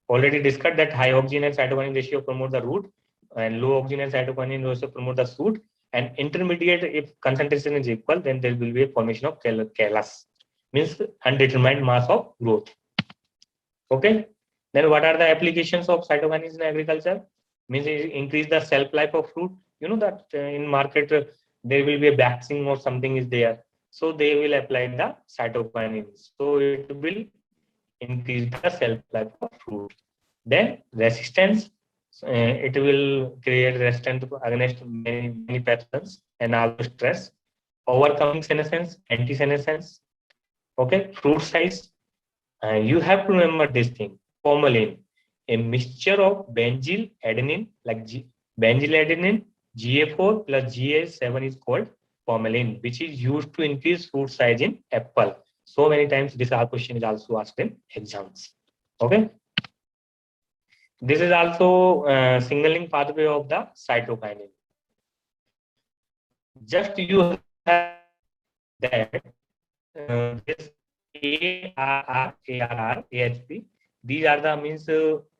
Already discussed that high oxygen and cytokinin ratio promote the root, and low oxygen and cytokinin ratio promote the shoot. And intermediate, if concentration is equal, then there will be a formation of callus, means undetermined mass of growth. Okay. Then what are the applications of cytokinase in agriculture? Means it increase the shelf life of fruit. You know that in market there will be a vaccine or something is there, so they will apply the cytokinase. So it will increase the shelf life of fruit. Then resistance, it will create resistance against many pathogens and also stress. Overcoming senescence, anti-senescence. Okay, fruit size. You have to remember this thing. Formalin, a mixture of benzyl adenine, like benzyl adenine, GA4 plus GA7 is called formalin, which is used to increase fruit size in apple. So many times this question is also asked in exams. Okay. This is also signaling pathway of the cytokinin. Just you have that this ARR, AHP, these are the means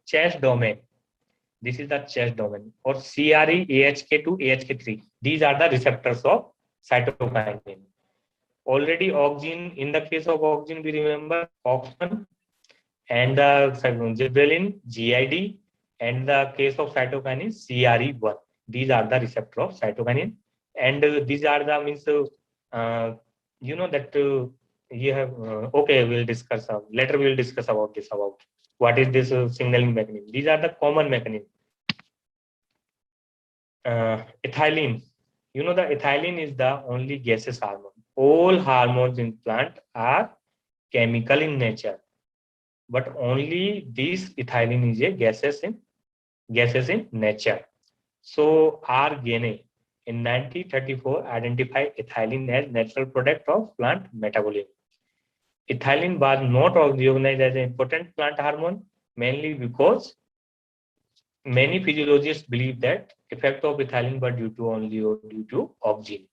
chest domain. This is the chest domain. Or CRE, AHK2, AHK3. These are the receptors of cytokinin. Already oxygen, in the case of oxygen, we remember OX1 and the gibberellin, GID, and the case of cytokinin, CRE1. These are the receptor of cytokinin. And these are the means, you know that you have, okay, we'll discuss, later we'll discuss about this, about what is this signaling mechanism. These are the common mechanism. Ethylene, you know the ethylene is the only gaseous hormone. All hormones in plant are chemical in nature, but only this ethylene is a gaseous in nature. So R. Gaine in 1934 identified ethylene as natural product of plant metabolism. Ethylene was not recognized as an important plant hormone, mainly because many physiologists believe that effect of ethylene were due to oxygen.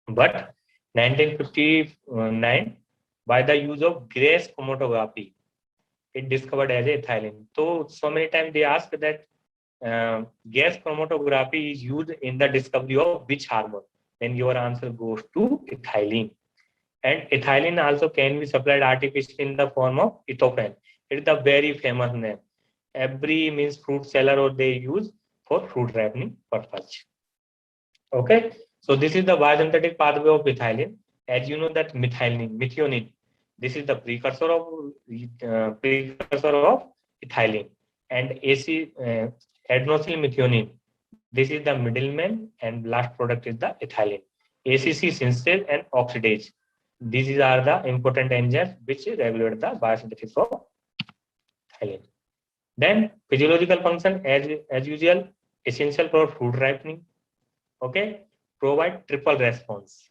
But 1959, by the use of Grace chromatography, it discovered as a ethylene. So many times they ask that gas chromatography is used in the discovery of which hormone? Then your answer goes to ethylene. And ethylene also can be supplied artificially in the form of ethofen. It is the very famous name. Every means fruit seller or they use for fruit ripening purpose. Okay, so this is the biosynthetic pathway of ethylene. As you know that methionine, this is the precursor of ethylene, and adenosyl methionine. This is the middleman, and last product is the ethylene. ACC synthase and oxidase. These are the important enzymes which regulate the biosynthesis of ethylene. Then physiological function, as usual, essential for fruit ripening. Okay, provide triple response.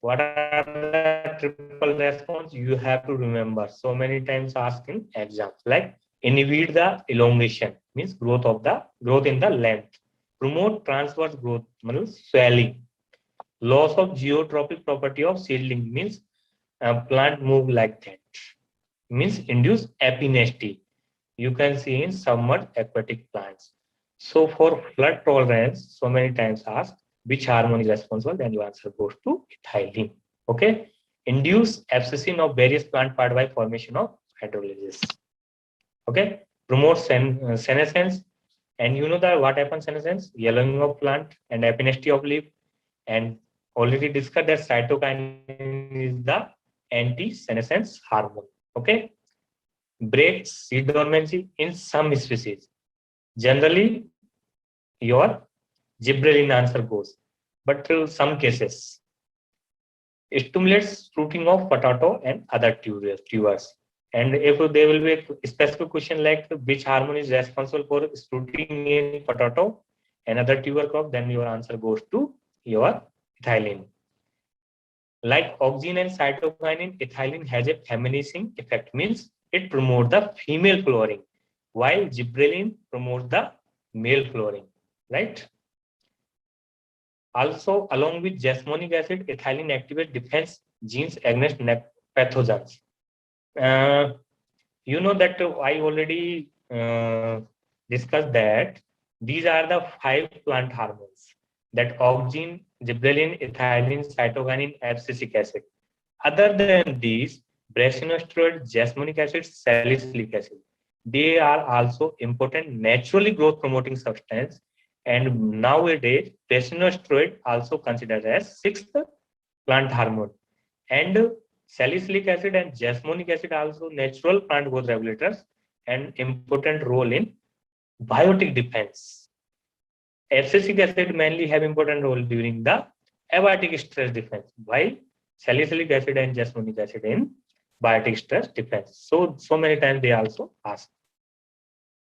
What are the triple response? You have to remember. So many times asked in exams, like inhibit the elongation, means growth in the length. Promote transverse growth, means swelling. Loss of geotropic property of seedling, means plant move like that. Means induce epinasty. You can see in submerged aquatic plants. So for flood tolerance, so many times asked, which hormone is responsible? Then your answer goes to ethylene. Okay. Induce abscission of various plant part by formation of hydrolysis. Okay. Promote senescence. And you know that what happens senescence? Yellowing of plant and epinasty of leaf. And already discussed that cytokinin is the anti-senescence hormone. Okay. Breaks seed dormancy in some species. Generally, your gibberellin answer goes, but some cases stimulates fruiting of potato and other tubers. And if there will be a specific question like which hormone is responsible for fruiting in potato, another tuber crop, then your answer goes to your ethylene. Like auxin and cytokinin, ethylene has a feminizing effect, means it promotes the female flowering, while gibberellin promotes the male flowering, right? Also, along with jasmonic acid, ethylene activates defense genes against pathogens. Uh, you know that I already discussed that these are the 5 plant hormones, that auxin, gibberellin, ethylene, cytokinin, abscisic acid. Other than these, brassinosteroid, jasmonic acid, salicylic acid, they are also important naturally growth promoting substance. And nowadays, brassinosteroid also considered as 6th plant hormone. And salicylic acid and jasmonic acid are also natural plant growth regulators and important role in biotic defense. Abscisic acid mainly have important role during the abiotic stress defense, while salicylic acid and jasmonic acid in biotic stress defense. So many times they also ask.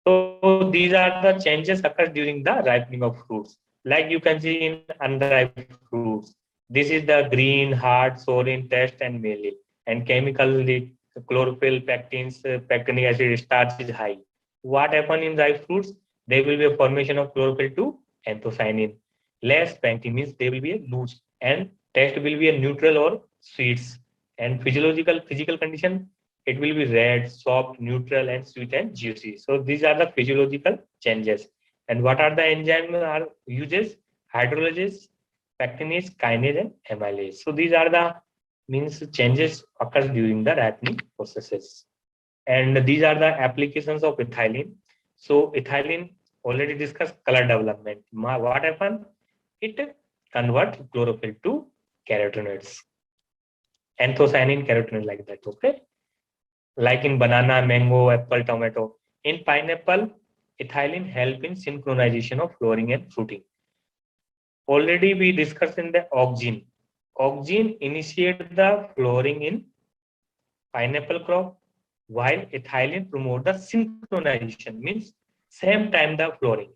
So these are the changes occur during the ripening of fruits. Like you can see in unripe fruits. This is the green, hard, sour in taste and melee. And chemically, chlorophyll, pectins, pectinic acid, starch is high. What happen in ripe fruits? There will be a formation of chlorophyll to anthocyanin. Less pectin means there will be a loose, and taste will be a neutral or sweets. And physical condition, it will be red, soft, neutral, and sweet and juicy. So these are the physiological changes. And what are the enzyme are uses? Hydrolysis, pectinase, kinase, and amylase. So these are the means changes occurs during the ripening processes. And these are the applications of ethylene. So ethylene already discussed color development. What happened? It converts chlorophyll to carotenoids. Anthocyanin, carotenoid, like that. Okay. Like in banana, mango, apple, tomato. In pineapple, ethylene help in synchronization of flowering and fruiting. Already we discussed in the auxin. Auxin initiate the flowering in pineapple crop, while ethylene promote the synchronization, means same time the flowering.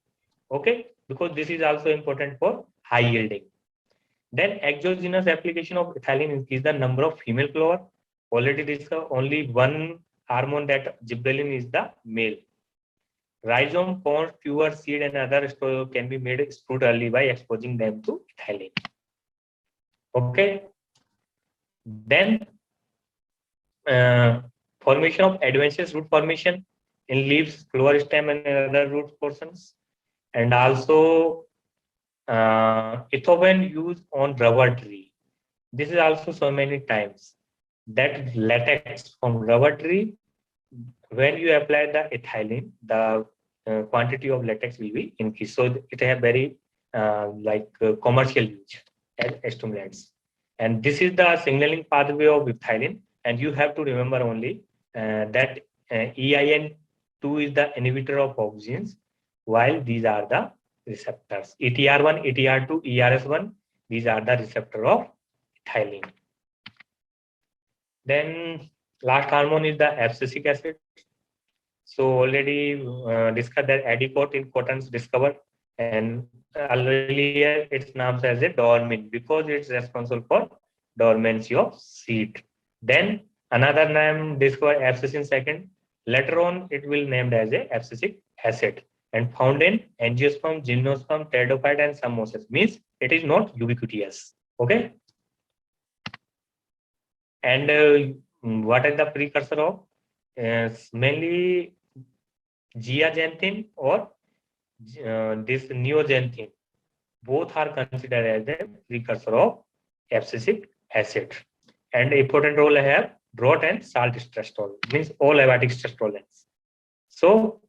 Okay, because this is also important for high yielding. Then exogenous application of ethylene increase the number of female flower. Already discussed, only one hormone, that gibberellin, is the male. Rhizome, cones, tuber, seed, and other can be made sprout early by exposing them to ethylene. Okay. Then formation of adventitious root formation in leaves, flower stem, and other root portions. And also ethylene used on rubber tree. This is also so many times that latex from rubber tree, when you apply the ethylene, the quantity of latex will be increased. So it have very commercial use as stimulants. And this is the signaling pathway of ethylene. And you have to remember only that EIN2 is the inhibitor of auxins, while these are the receptors. ETR1, ETR2, ERS1, these are the receptor of ethylene. Then last hormone is the abscisic acid. So already discussed that adiport in cottons discovered, and earlier its named as a dormin because it's responsible for dormancy of seed. Then another name discovered abscissin second. Later on, it will named as a abscisic acid and found in angiosperm, gymnosperm, pteridophyte, and some mosses. Means it is not ubiquitous. Okay. And what is the precursor of? Mainly zeaxanthin or this neoxanthin. Both are considered as a precursor of abscisic acid. And important role have drought and salt stress tolerance, means all abiotic stress tolerance. So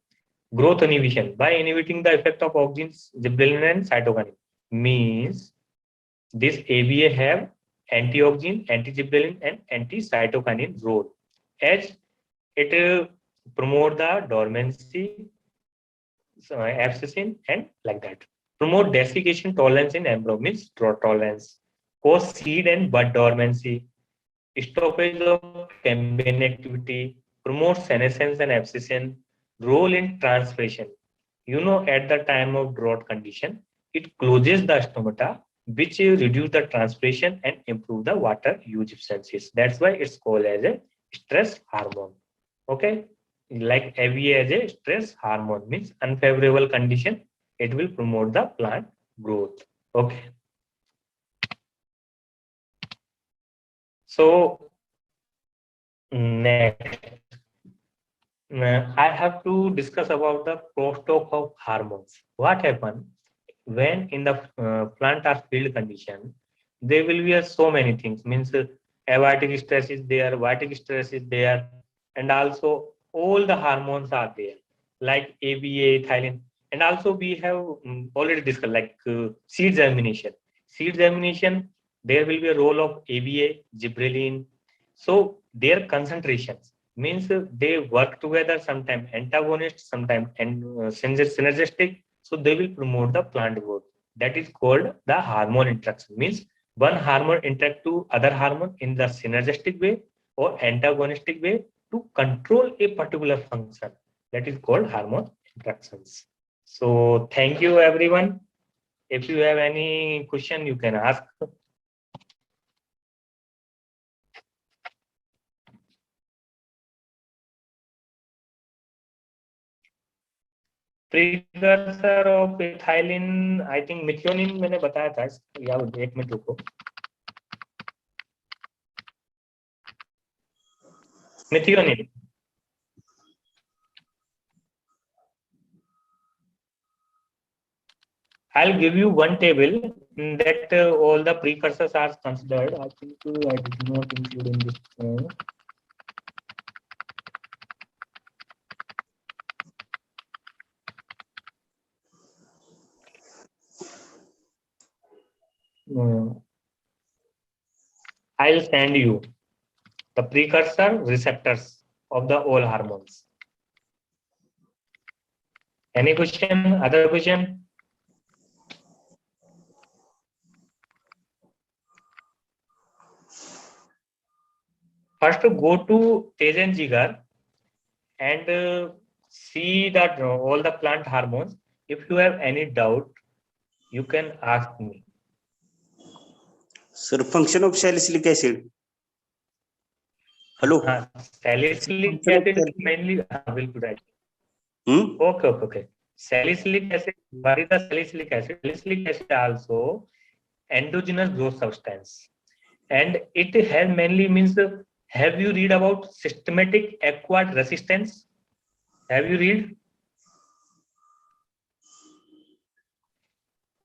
growth inhibition by inhibiting the effect of auxins, gibberellin, and cytokinin, means this ABA have antioxin, anti-gibberellin, and anti-cytokinin role, as it promote the dormancy, abscissin, and like that. Promote desiccation tolerance in embryo, means drought tolerance. Cause seed and bud dormancy. Stoppage of cambium activity. Promote senescence and abscissin. Role in transpiration. you know, at the time of drought condition, it closes the stomata, which reduce the transpiration and improve the water use efficiencies. That's why it's called as a stress hormone. Okay, like AVA as a stress hormone means unfavorable condition, it will promote the plant growth. Okay. So next, I have to discuss about the crosstalk of hormones. What happens when in the plant or field condition, there will be so many things. Means abatic stress is there, vitic stress is there, and also all the hormones are there, like ABA, ethylene, and also we have already discussed like seed germination. Seed germination, there will be a role of ABA, gibberellin. So their concentrations means they work together, sometimes antagonist, sometimes synergistic. So they will promote the plant growth. That is called the hormone interaction. Means one hormone interact to other hormone in the synergistic way or antagonistic way to control a particular function. That is called hormone interactions. So thank you everyone. If you have any question, you can ask. Precursor of ethylene I think methionine मैंने बताया था या एक minute रुको methionine I'll give you one table that all the precursors are considered. I think I did not include in this. I'll send you the precursor receptors of the all hormones. Any question? Other question? First, go to Tejan Jigar and see that all the plant hormones. If you have any doubt, you can ask me. Sir, function of salicylic acid. Hello. Salicylic acid mainly will be right. Okay. Salicylic acid. What is the salicylic acid? Salicylic acid also endogenous growth substance, and it has mainly means. Have you read about systematic acquired resistance? Have you read?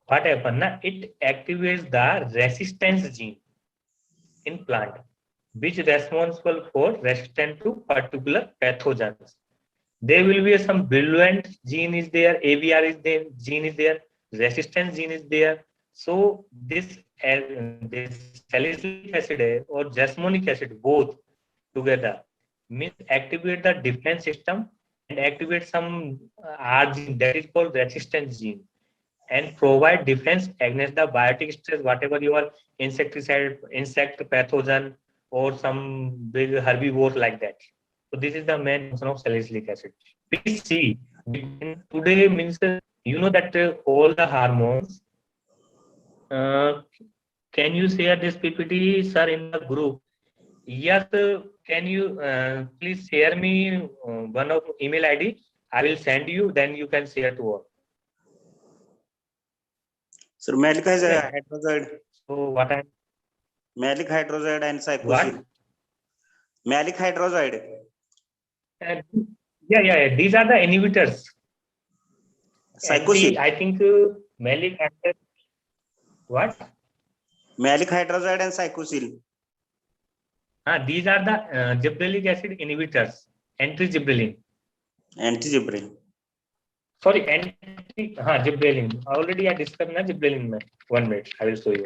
What happens? Na? It activates the resistance gene in plant, which is responsible for resistance to particular pathogens. There will be some virulent gene is there, AVR is there, gene is there, resistance gene is there. So this salicylic acid or jasmonic acid both together means activate the defense system and activate some R gene that is called resistance gene and provide defense against the biotic stress, whatever your insecticide, insect pathogen or some big herbivore like that. So this is the main function of salicylic acid. Please see, today means you know that all the hormones. Can you share this PPT, sir, in the group? Yes, can you please share me one of email ID? I will send you, then you can share to all. Sir, malic hydrozide. So what I malic hydrozide and psychosil. What? Malic hydrozide. Yeah. These are the inhibitors. Psychosil. I think malic acid. What? Malic hydrozide and psychosil. These are the gibberellic acid inhibitors. Anti-gibberellin. Anti-gibberellin. Sorry, gibberellin. Already I discussed na gibberellin. 1 minute, I will show you.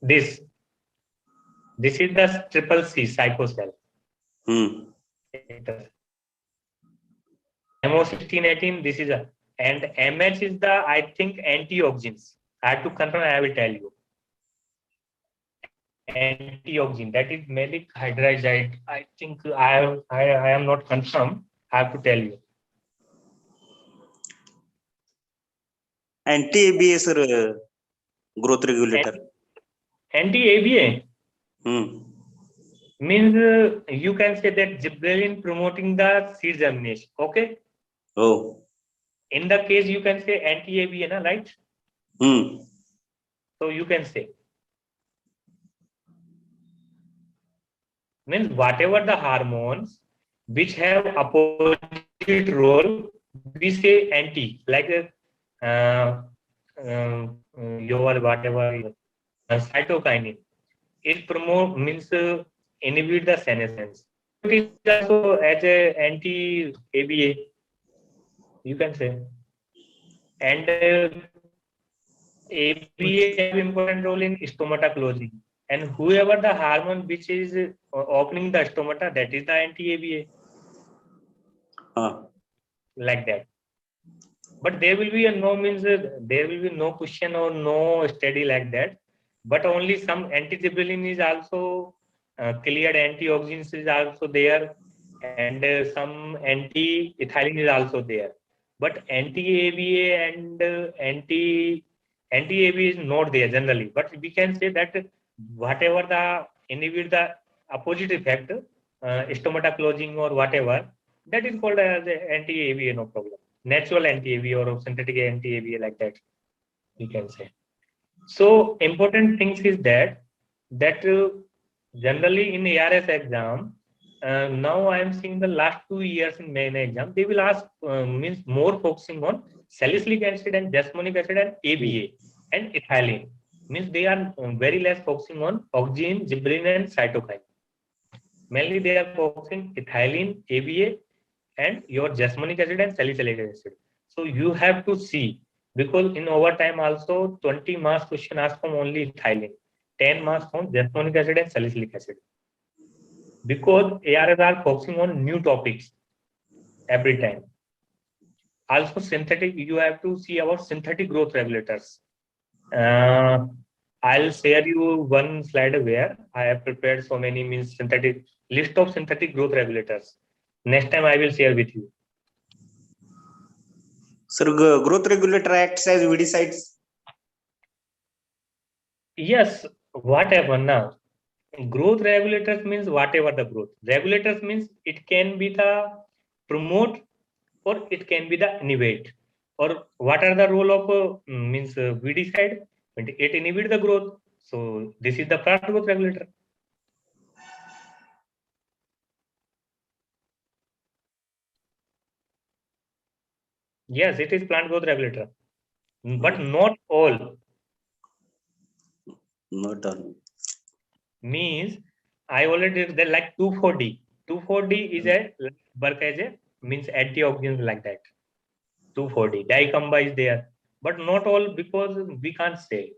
This is the triple C cycocell. MO1618, this is and MH is the, I think, antioxidants. I have to confirm, I will tell you. antioxin, that is malic hydrazide. I think I am not confirmed. I have to tell you. Anti-ABA, sir, growth regulator. Anti-ABA Hmm. means you can say that gibberellin promoting the seed germination. Okay. Oh. In the case you can say anti-ABA, right? So you can say means whatever the hormones which have opposite role, we say anti, like your whatever cytokinin. It promote means inhibit the senescence. It is also as a anti-ABA, you can say. And ABA have important role in stomata closing. And whoever the hormone which is opening the stomata, that is the anti-ABA. Like that. But there will be a no means there will be no question or no study like that. But only some anti-gibberellin is also cleared, antioxidants is also there, and some anti-ethylene is also there. But anti-ABA and anti-ABA is not there generally. But we can say that whatever the inhibit the opposite effect, stomata closing or whatever, that is called as anti-ABA, no problem. Natural anti-ABA or synthetic anti-ABA, like that we can say. So important things is that generally in ARS exam, now I am seeing the last 2 years in main exam, they will ask means more focusing on salicylic acid and jasmonic acid and ABA and ethylene. Means they are very less focusing on oxygen, gibberellin and cytokine. Mainly they are focusing ethylene, ABA and your jasmonic acid and salicylic acid. So you have to see, because in overtime also 20 marks question asked from only ethylene, 10 marks from jasmonic acid and salicylic acid. Because ARS are focusing on new topics every time. Also synthetic, you have to see about synthetic growth regulators. I'll share you one slide where I have prepared so many means synthetic list of synthetic growth regulators. Next time I will share with you. Sir, growth regulator acts as weedicides. Yes, what happened now? Growth regulators means whatever the growth. Regulators means it can be the promote or it can be the inhibit. Or what are the role of means weedicide? It inhibit the growth. So this is the plant growth regulator. Yes, it is plant growth regulator, but not all. Not all. Means I already did that, like 2,4-D. 2,4-D is a work as a means antioxidant, like that. 2,4-D. Dicamba is there, but not all, because we can't say.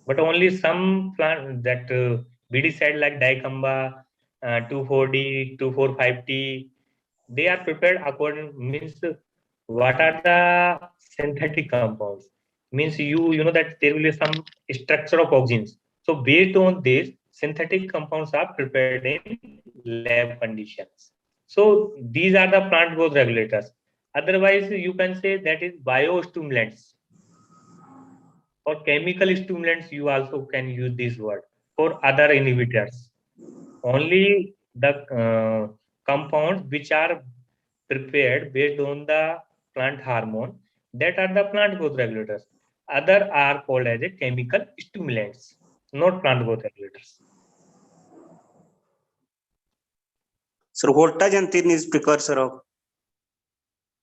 But only some plant that weedicide like dicamba, 2,4-D, 2,4,5-T, they are prepared according means what are the synthetic compounds. Means you know that there will be some structure of oxygens. So based on this, synthetic compounds are prepared in lab conditions. So these are the plant growth regulators. Otherwise, you can say that is biostimulants or chemical stimulants. You also can use this word for other inhibitors. Only the compounds which are prepared based on the plant hormone, that are the plant growth regulators. Other are called as a chemical stimulants, not plant growth regulators. Sir, voltaxanthin is precursor of.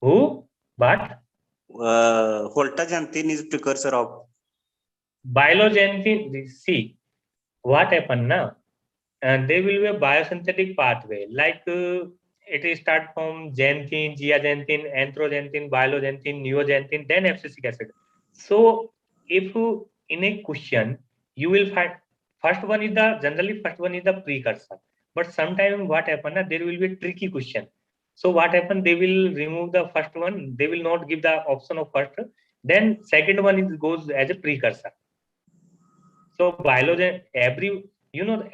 Who? But Voltaxanthin is precursor of. biologentin, see what happened now. And there will be a biosynthetic pathway, like it is start from xanthine, zeaxanthin, anthroxanthin, biologentin, neoxanthin, then abscisic acid. So if you, in a question, you will find first one is the precursor. But sometimes what happen, there will be a tricky question. So what happen, they will remove the first one, they will not give the option of first, then second one goes as a precursor. So You know,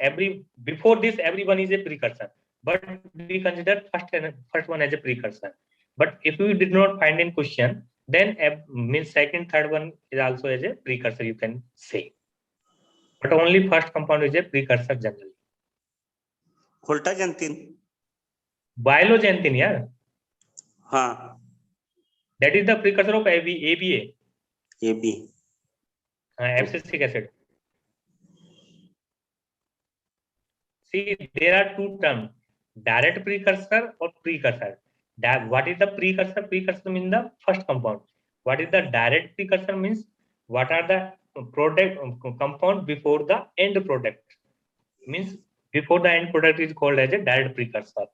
before this everyone is a precursor, but we consider first one as a precursor. But if we did not find in question, then means second, third one is also as a precursor, you can say. But only first compound is a precursor generally. Voltaxanthin. Bialoxanthin, yeah. हाँ. That is the precursor of ABA, AB. abscisic acid. See, there are two terms, direct precursor or precursor. What is the precursor? Precursor means the first compound. What is the direct precursor means? What are the product compound before the end product? Means before the end product is called as a direct precursor.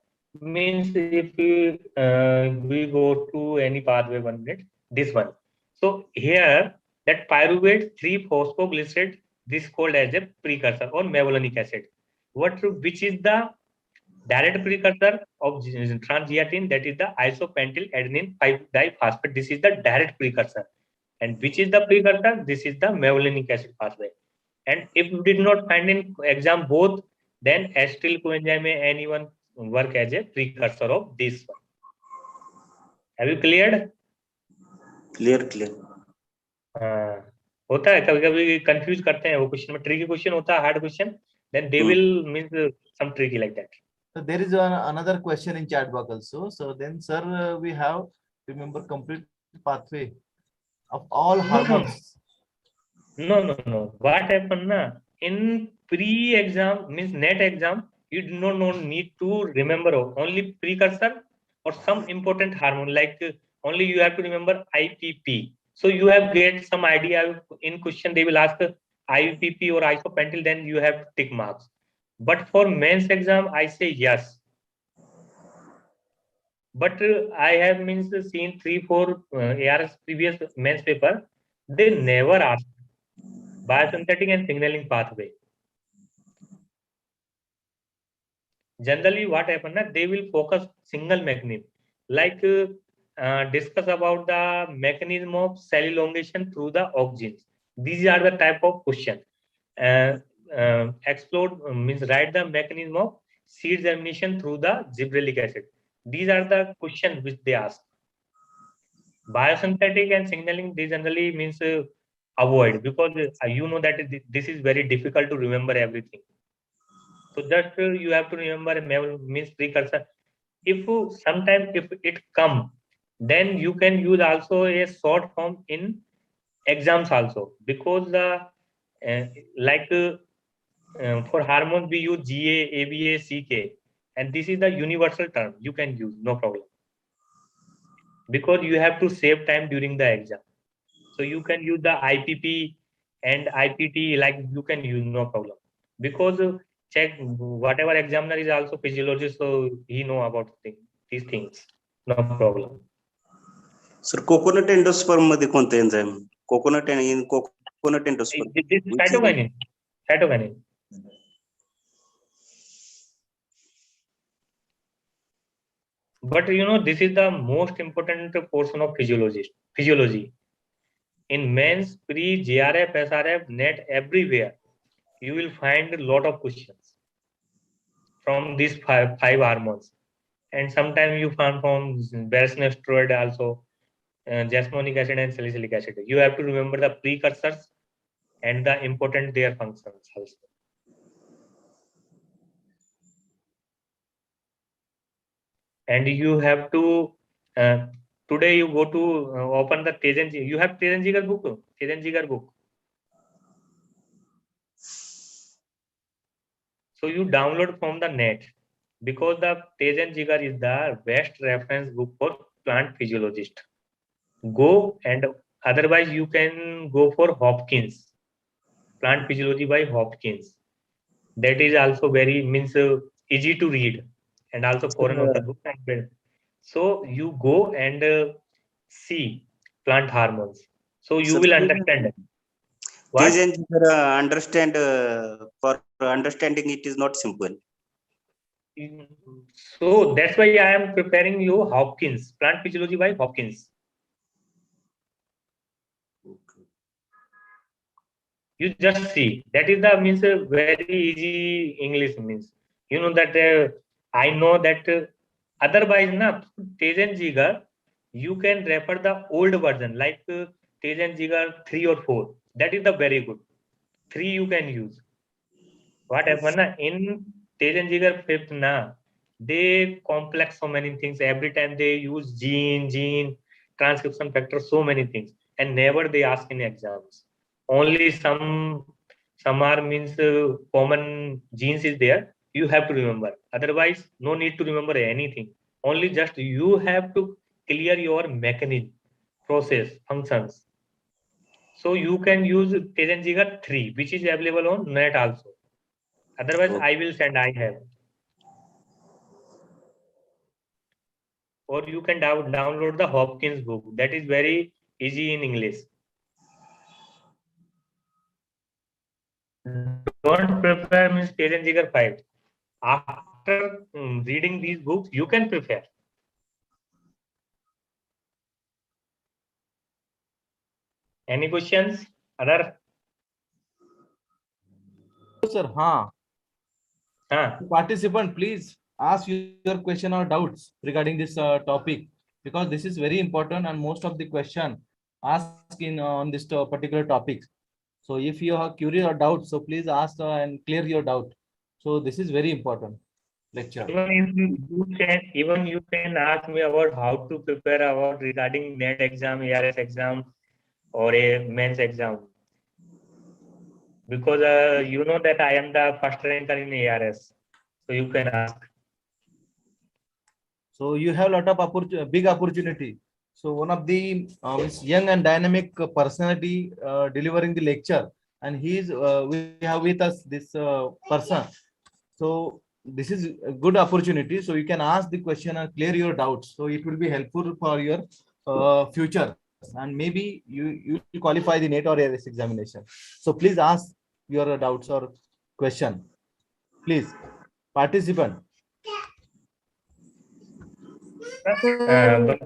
Means if we go to any pathway 1 minute, this one. So here that pyruvate 3-phosphoglycerate, this called as a precursor or mevalonic acid. Which is the direct precursor of trans-GATine? That is the isopentyl adenine 5-diphosphate. This is the direct precursor. And which is the precursor? This is the mevalonic acid pathway. And if you did not find in exam both, then acetyl coenzyme may anyone work as a precursor of this one. Have you cleared? Clear. होता है कभी कभी confuse करते हैं वो question में, tricky question होता है, hard question, then they will means some tricky like that. So there is another question in chat box also. So then, sir, we have remember complete pathway of all hormones. No. What happened na? In pre-exam means net exam, you do not need to remember only precursor or some important hormone, like only you have to remember IPP. So you have get some idea in question they will ask IPP or isopentyl, then you have tick marks. But for mains exam, I say yes. But I have means seen 3-4 ARS previous mains paper, they never ask biosynthetic and signaling pathway. Generally, what happens? They will focus single mechanism, like discuss about the mechanism of cell elongation through the oxygens. These are the type of question. Explore means write the mechanism of seed germination through the gibberellic acid. These are the questions which they ask. Biosynthetic and signaling, they generally means avoid, because you know that this is very difficult to remember everything. So just you have to remember means precursor. If sometimes if it come, then you can use also a short form in exams also, because like for hormones we use GA, ABA, CK, and this is the universal term you can use, no problem, because you have to save time during the exam. So you can use the IPP and IPT, like you can use, no problem, because check whatever examiner is also physiologist, so he know about these things, no problem. Sir, coconut endosperm मध्ये कोणते enzyme? Coconut endosperm. This is cytokinin. But you know, this is the most important portion of physiology. In men's, pre, JRF, SRF, NET, everywhere, you will find a lot of questions from these five hormones. And sometimes you find from Bereskin steroid also, jasmonic acid and salicylic acid. You have to remember the precursors and the important their functions also. And you have to today you go to open the Tejan. You have Tejan Jigar book. So you download from the net, because the Tejan Jigar is the best reference book for plant physiologist. Go, and otherwise you can go for Hopkins, Plant Physiology by Hopkins. That is also very means easy to read, and also foreign author book. So you go and see plant hormones. So you will understand. What? For understanding it is not simple. So that's why I am preparing you Hopkins, Plant Physiology by Hopkins. You just see. That is the means very easy English means. You know that I know that otherwise na Tejan Jigar you can refer the old version like Tejan Jigar 3 or 4. That is the very good. 3 you can use. What happened na in Tejan Jigar 5th na they complex so many things. Every time they use gene, transcription factor, so many things, and never they ask in exams. Only some are means common genes is there. You have to remember. Otherwise, no need to remember anything. Only just you have to clear your mechanism, process, functions. So you can use Tejan Jigar 3, which is available on net also. Otherwise, Okay. I will send I have. Or you can download the Hopkins book. That is very easy in English. Don't prepare means Tejan Jigar 5. After reading these books, you can prepare. Any questions? Other? Sir, हाँ. Huh? Participant, please ask your question or doubts regarding this topic, because this is very important and most of the question asked in on this particular topic. So if you have query or doubt, so please ask and clear your doubt. So this is very important lecture. Even you can ask me about how to prepare about regarding NET exam, ARS exam, or a mains exam. Because you know that I am the first ranker in ARS. So you can ask. So you have a lot of big opportunity. So one of the is young and dynamic personality delivering the lecture, and we have with us this person. So this is a good opportunity. So you can ask the question and clear your doubts. So it will be helpful for your future, and maybe you will qualify the NET or ARS examination. So please ask your doubts or question. Please, participant. Sir, But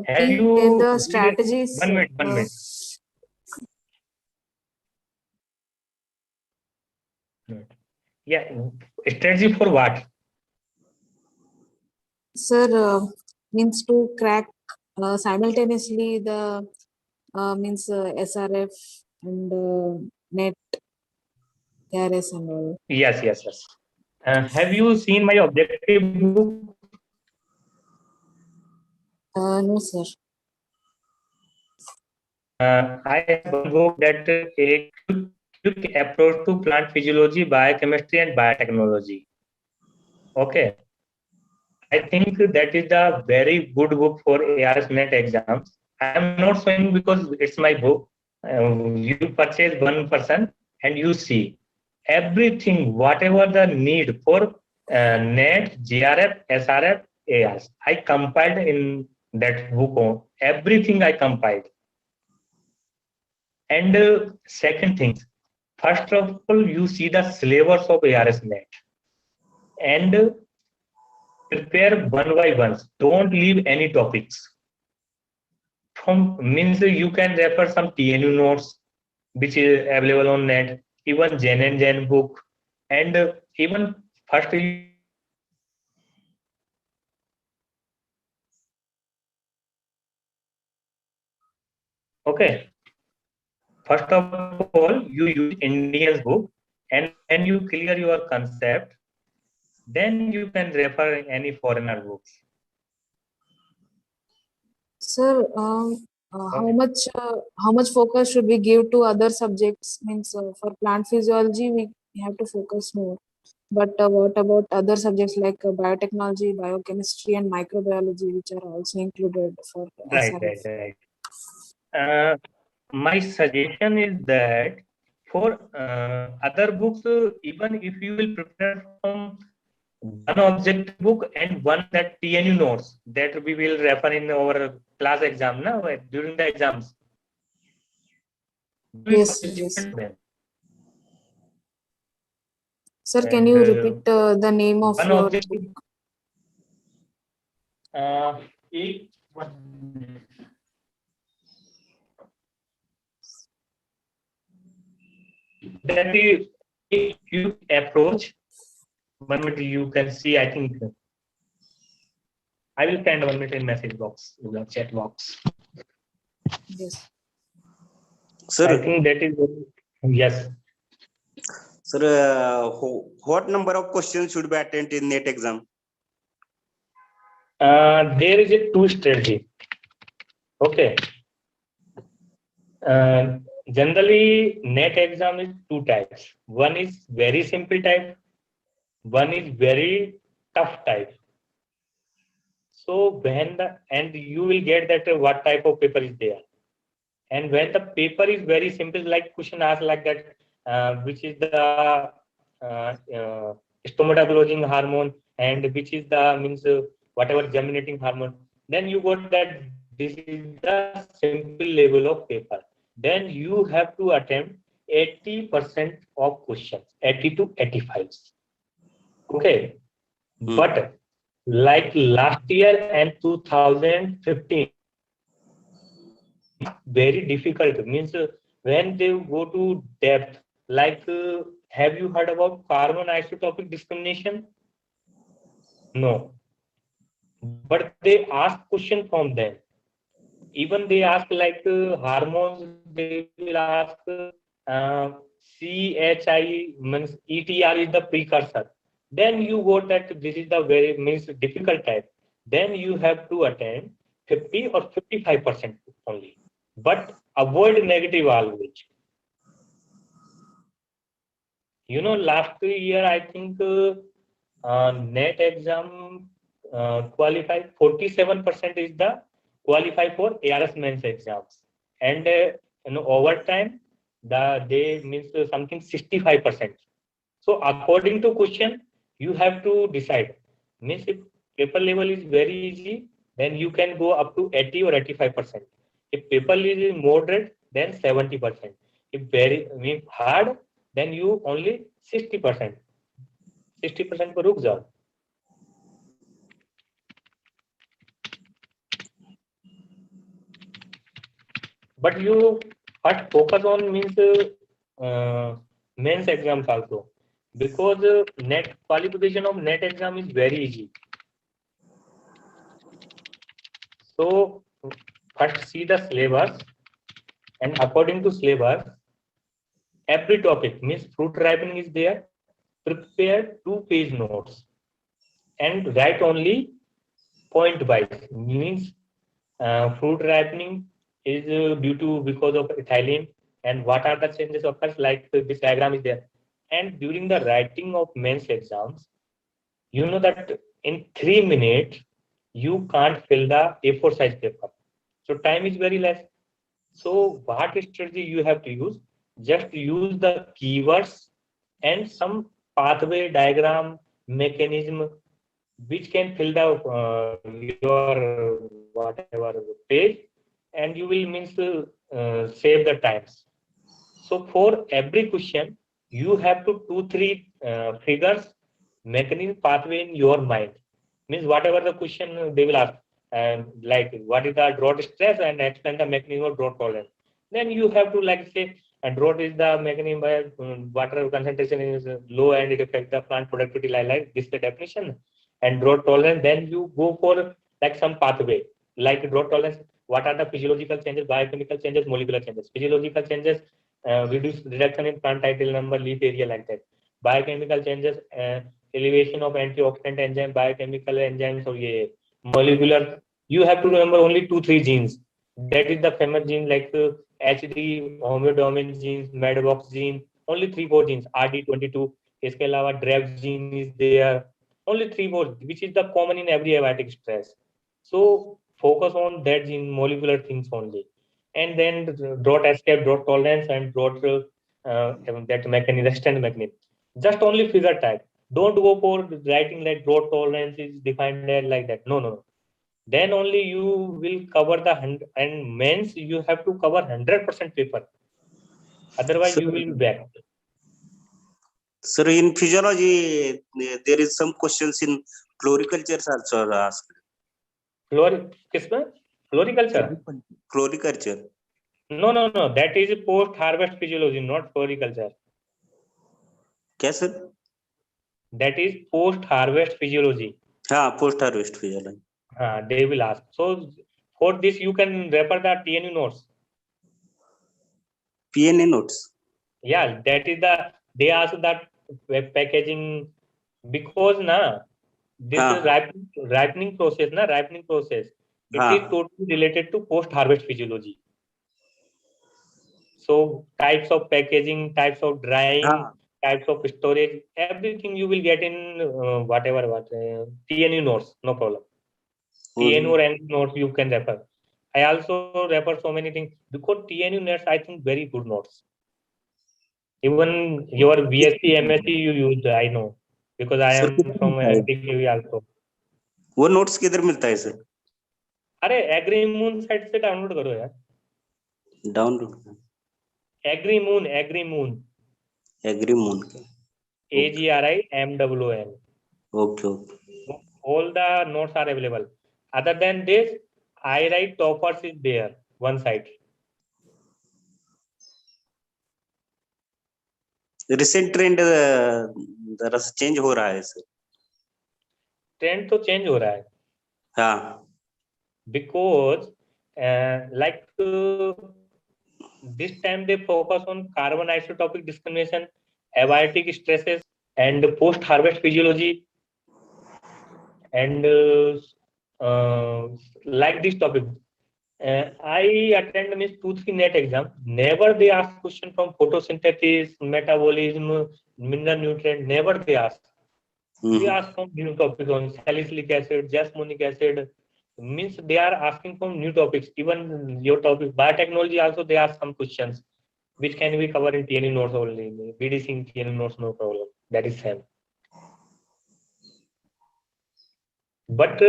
have please share you the read strategies. 1 minute, 1 minute. Yeah, strategy for what? Sir, means to crack simultaneously the means SRF and NET, ARS and all. Yes, yes, yes. Have you seen my objective book? No, sir. I have one book that a quick approach to plant physiology, biochemistry, and biotechnology. Okay. I think that is a very good book for ARS NET exams. I am not showing because it's my book. You purchase 1% and you see everything, whatever the need for NET, GRF, SRF, ARS. I compiled in that book. Everything I compiled. And second thing, first of all, you see the syllabus of ARS NET and prepare one by one. Don't leave any topics. From means you can refer some TNU notes which is available on net, even Gen and Gen book, and even first okay. First of all, you use Indian's book, and when you clear your concept, then you can refer any foreigner books. Sir, how much focus should we give to other subjects? Means for plant physiology, we have to focus more. But what about other subjects like biotechnology, biochemistry, and microbiology, which are also included for Right, SRF? right, right. My suggestion is that for other books, even if you will prepare from one object book and one that TNU notes that we will refer in our class exam now during the exams. Yes, yes. Sir, And can you repeat the name of one your object book? that is if you approach. 1 minute, you can see. I think I will send 1 minute in message box, in the chat box. Yes. I Sir, think that is yes. sir, what number of questions should be attended in NET exam? There is a two strategy. Okay. Generally, NET exam is two types. One is very simple type. One is very tough type. So when and you will get that what type of paper is there. And when the paper is very simple, like question asked like that, which is the stomata-closing hormone and which is the means whatever germinating hormone, then you got that this is the simple level of paper. Then you have to attempt 80% of questions, 80 to 85. Okay, but like last year and 2015. Very difficult means when they go to depth, like have you heard about carbon isotopic discrimination? No, but they ask question from them. Even they ask like hormones, they will ask CHI means ETR is the precursor. Then you got that this is the very means difficult type. Then you have to attend 50 or 55% only. But avoid negative always. You know, last year I think NET exam qualify 47% is the qualify for ARS mains exams, and over time they means something 65%. So according to question, you have to decide. Means if paper level is very easy, then you can go up to 80 or 85%. If paper is moderate, then 70%. If very hard, then you only 60%. 60% पर रुक जाओ. But you first focus on means mains exams also, because net qualification of net exam is very easy. So first see the syllabus, and according to syllabus, every topic means fruit ripening is there. Prepare 2-page notes and write only point wise. Means fruit ripening is due to because of ethylene, and what are the changes occurs, like this diagram is there. And during the writing of mains exams, you know that in 3 minutes you can't fill the A4 size paper, so time is very less. So what strategy you have to use? Just use the keywords and some pathway diagram mechanism which can fill the your whatever page, and you will means save the times. So for every question, you have to 2-3 figures mechanism pathway in your mind. Means whatever the question they will ask, and like what is the drought stress and explain the mechanism of drought tolerance. Then you have to like say, and drought is the mechanism by water concentration is low and it affects the plant productivity, like this is the definition. And drought tolerance, then you go for like some pathway, like drought tolerance, what are the physiological changes, biochemical changes, molecular changes. Physiological changes, reduction in plant title number, leaf area, like that. Biochemical changes, elevation of antioxidant enzyme, biochemical enzymes, or molecular. You have to remember only 2-3 genes. That is the famous gene like HD, homeodomin genes, Madbox gene. Only 3-4 genes. RD22. इसके अलावा DREV gene is there. Only 3-4, which is the common in every abiotic stress. So focus on that gene, molecular things only, and then drought escape, drought tolerance, and drought that mechanism, resistant mechanism. Just only figure type. Don't go for writing like drought tolerance is defined like that. No, no. Then only you will cover the 100, and mains you have to cover 100% paper. Otherwise, you will be back. Sir, in physiology, there is some questions in floriculture also asked. Floriculture? Floriculture. No. That is post-harvest physiology, not floriculture. क्या sir? That is post harvest physiology. हाँ, post harvest physiology. They will ask. So for this you can refer the TNU notes. PNA notes. Yeah, that is they ask that web packaging because this is हाँ. ripening process ripening process. It is हाँ. totally related to post harvest physiology. So types of packaging, types of drying, हाँ. types of storage, everything you will get in TNU notes, no problem. TNU or any notes you can refer. I also refer so many things because TNU notes I think very good notes. Even your BSc, MSc you use, I know, because I sir am किधर from मिलता है? DKV also. वो notes किधर मिलता है sir? अरे एग्रीमून site से download करो यार. डाउनलोड. एग्रीमून एग्रीमून का. AGRIMOON. Okay okay. All the notes are available. Other than this, I write toppers is there one side. Recent trend जरा सा चेंज हो रहा है सर. ट्रेंड तो चेंज हो रहा है. हाँ. Because like this time they focus on carbon isotopic discrimination, abiotic stresses, and post harvest physiology, and like this topic. I attend means 2-3 net exam. Never they ask question from photosynthesis, metabolism, mineral nutrient. Never they ask. They ask from new topics on salicylic acid, jasmonic acid. Means they are asking from new topics. Even your topic biotechnology also they ask some questions which can be covered in TNE notes only. BDC in TNE notes no problem. That is same. But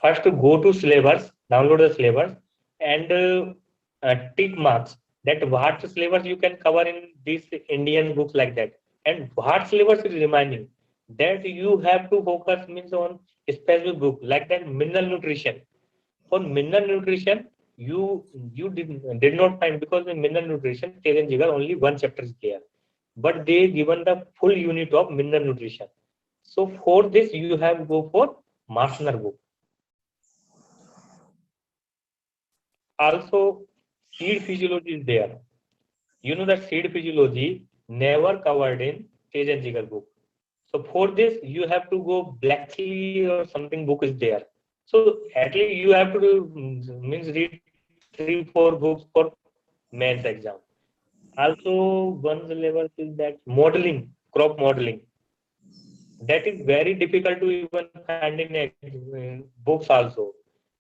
first go to syllabus, download the syllabus, and tick marks that what syllabus you can cover in these Indian books like that, and what syllabus is remaining. That you have to focus means on specific book like that mineral nutrition. For mineral nutrition, you did not find because in mineral nutrition, Tejan Jigar only one chapter is there, but they given the full unit of mineral nutrition. So for this you have go for Marshner book. Also, seed physiology is there. You know that seed physiology never covered in Tejan Jigar book. So for this, you have to go Blackley or something book is there. So at least you have to do, means read 3-4 books for mains exam. Also, one syllabus is that modeling, crop modeling. That is very difficult to even find in books also.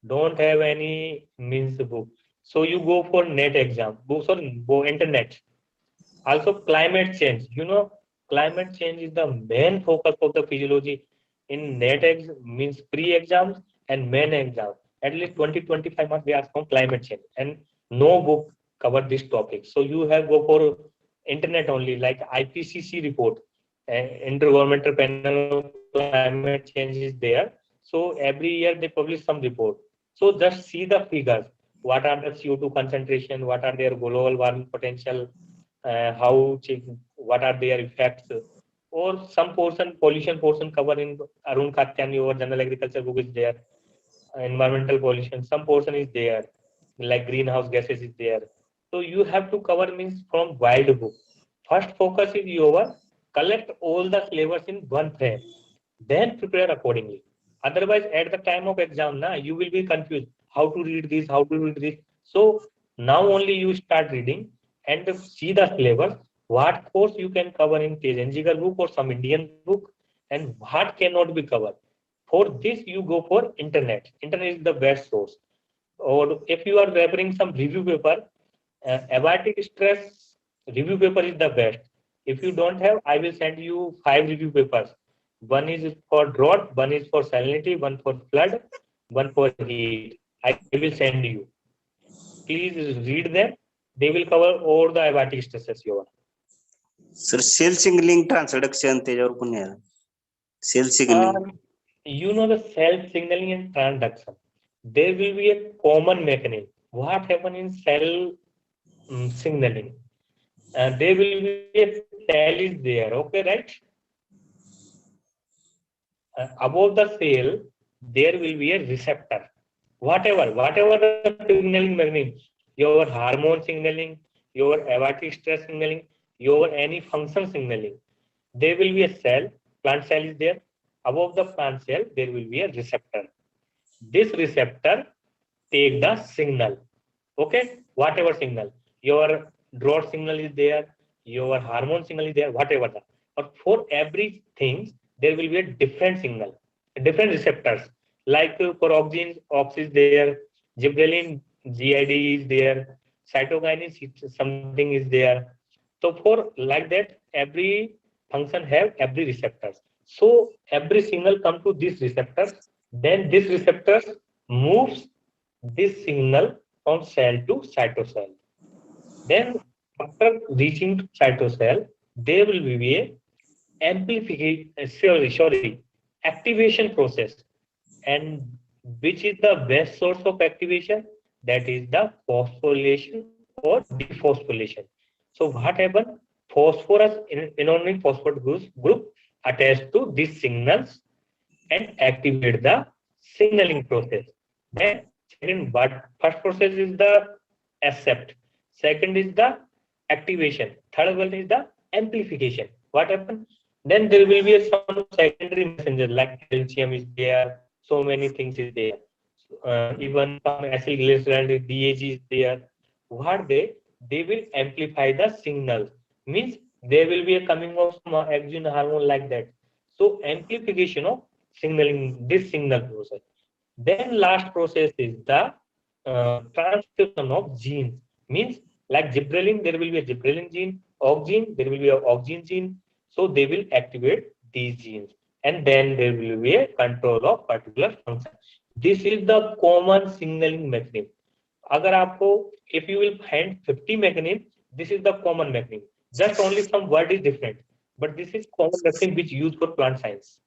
Don't have any means book. So you go for net exam, books on internet. Also climate change. You know, climate change is the main focus of the physiology in net means pre-exams and main exam. At least 20-25 marks they ask from climate change, and no book cover this topic. So you have go for internet only, like IPCC report, Intergovernmental Panel on Climate Change is there. So every year they publish some report. So just see the figures. What are the CO2 concentration? What are their global warming potential? What are their effects, or some portion pollution portion cover in Arun Katyani or general agriculture book is there. Environmental pollution some portion is there, like greenhouse gases is there. So you have to cover means from wide book. First focus is your collect all the syllabus in one frame, then prepare accordingly. Otherwise at the time of exam you will be confused how to read this, how to read this. So now only you start reading and see the syllabus, what course you can cover in Tejan Jigar book or some Indian book, and what cannot be covered. For this, you go for internet. Internet is the best source. Or if you are referring some review paper, abiotic stress review paper is the best. If you don't have, I will send you 5 review papers. One is for drought, one is for salinity, one for flood, one for heat. I will send you. Please read them. They will cover all the abiotic stresses you are. Sir cell signalling transduction त्याच्यावर पण आहे. Cell signalling. You know the cell signaling and transduction. There will be a common mechanism. What happens in cell signaling? there will be a cell is there, okay, right? Above the cell, there will be a receptor. Whatever the signaling mechanism, your hormone signaling, your aortic stress signaling, your any function signaling, there will be a cell, plant cell is there. Above the plant cell, there will be a receptor. This receptor take the signal, okay, whatever signal, your growth signal is there, your hormone signal is there, whatever the, but for everything there will be a different signal, different receptors, like for oxygen ox is there, gibberellin gid is there, cytokinin something is there. So for like that, every function have every receptors. So every signal come to this receptors, then this receptors moves this signal from cell to cytosol. Then after reaching to cytosol, there will be a amplification, activation process. And which is the best source of activation? That is the phosphorylation or dephosphorylation. So what happened? Phosphorus, inorganic phosphorus group attached to these signals and activate the signaling process. Then second, but first process is the accept. Second is the activation. Third one is the amplification. What happens? Then there will be some secondary messenger like calcium is there. So many things is there. Even some acylglycerol, DAG is there. What they will amplify the signal. Means there will be a coming of some exogenous hormone like that. So amplification of signaling this signal process. Then last process is the transcription of genes. Means like gibberellin, there will be a gibberellin gene, oxygen, there will be a oxygen gene. So they will activate these genes, and then there will be a control of particular function. This is the common signaling mechanism. अगर आपको, if you will find 50 mechanism, this is the common mechanism. Just only some word is different, but this is common mechanism which used for plant science.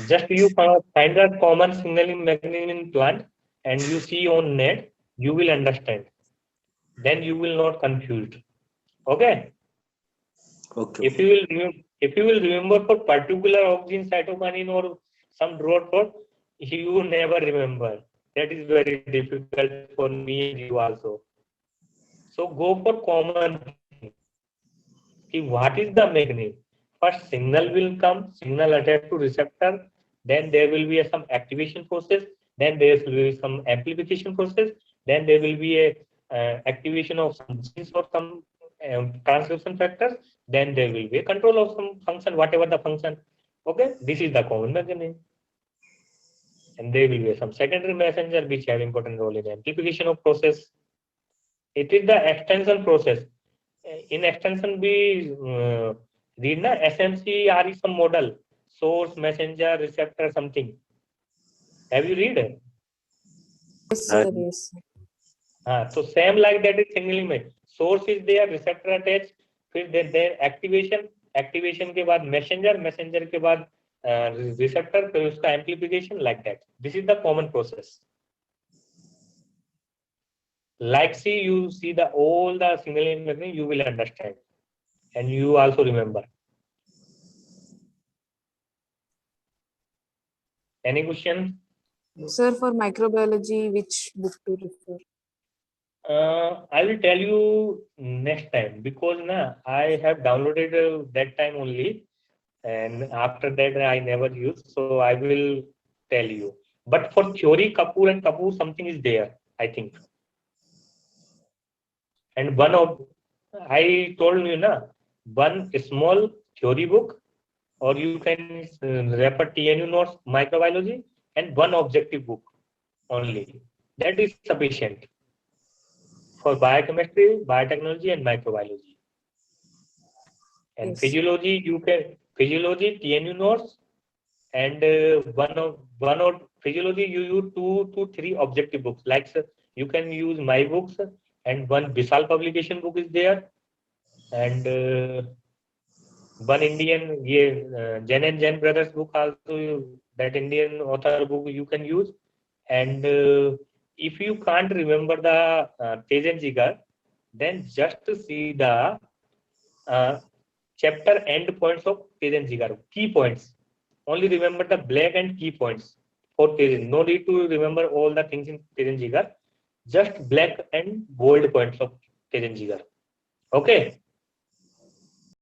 Just you find a common signaling mechanism in plant and you see on net, you will understand. Then you will not confused. Okay. Okay. If you will remember for particular oxygen cytokinin or some drought for, you will never remember. That is very difficult for me and you also. So go for common thing. What is the mechanism? First signal will come, signal attached to receptor, then there will be some activation process, then there will be some amplification process, then there will be a activation of some genes or some transcription factors, then there will be a control of some function, whatever the function. Okay, this is the common mechanism. And there will be some secondary messenger which have important role in amplification of process. It is the extension process. In extension, we read na SMC some model, source, messenger, receptor, something. Have you read? Yes, sir. Yes. So same like that is signaling में. Source is there, receptor attached, फिर then activation, activation के बाद messenger, messenger के बाद receptor, फिर उसका amplification like that. This is the common process. Like see, you see the all the signaling mechanism, you will understand, and you also remember. Any question? Sir, for microbiology, which book to refer? I will tell you next time because I have downloaded that time only, and after that I never used. So I will tell you. But for theory, Kapoor and Kapoor, something is there, I think. And one of, I told you one small theory book, or you can refer TNU notes microbiology, and one objective book only. That is sufficient for biochemistry, biotechnology, and microbiology. And Yes. physiology, you can physiology, TNU notes, and one of physiology you use 2 to 3 objective books. Like you can use my books, and one Vishal publication book is there, and one Indian Jain and Jain brothers book also, that Indian author book you can use. And if you can't remember the Tej and Jigar, then just to see the chapter end points of Tejan Jigar, key points. Only remember the black and key points for Tejan. No need to remember all the things in Tejan Jigar. Just black and bold points of Tejan Jigar. Okay.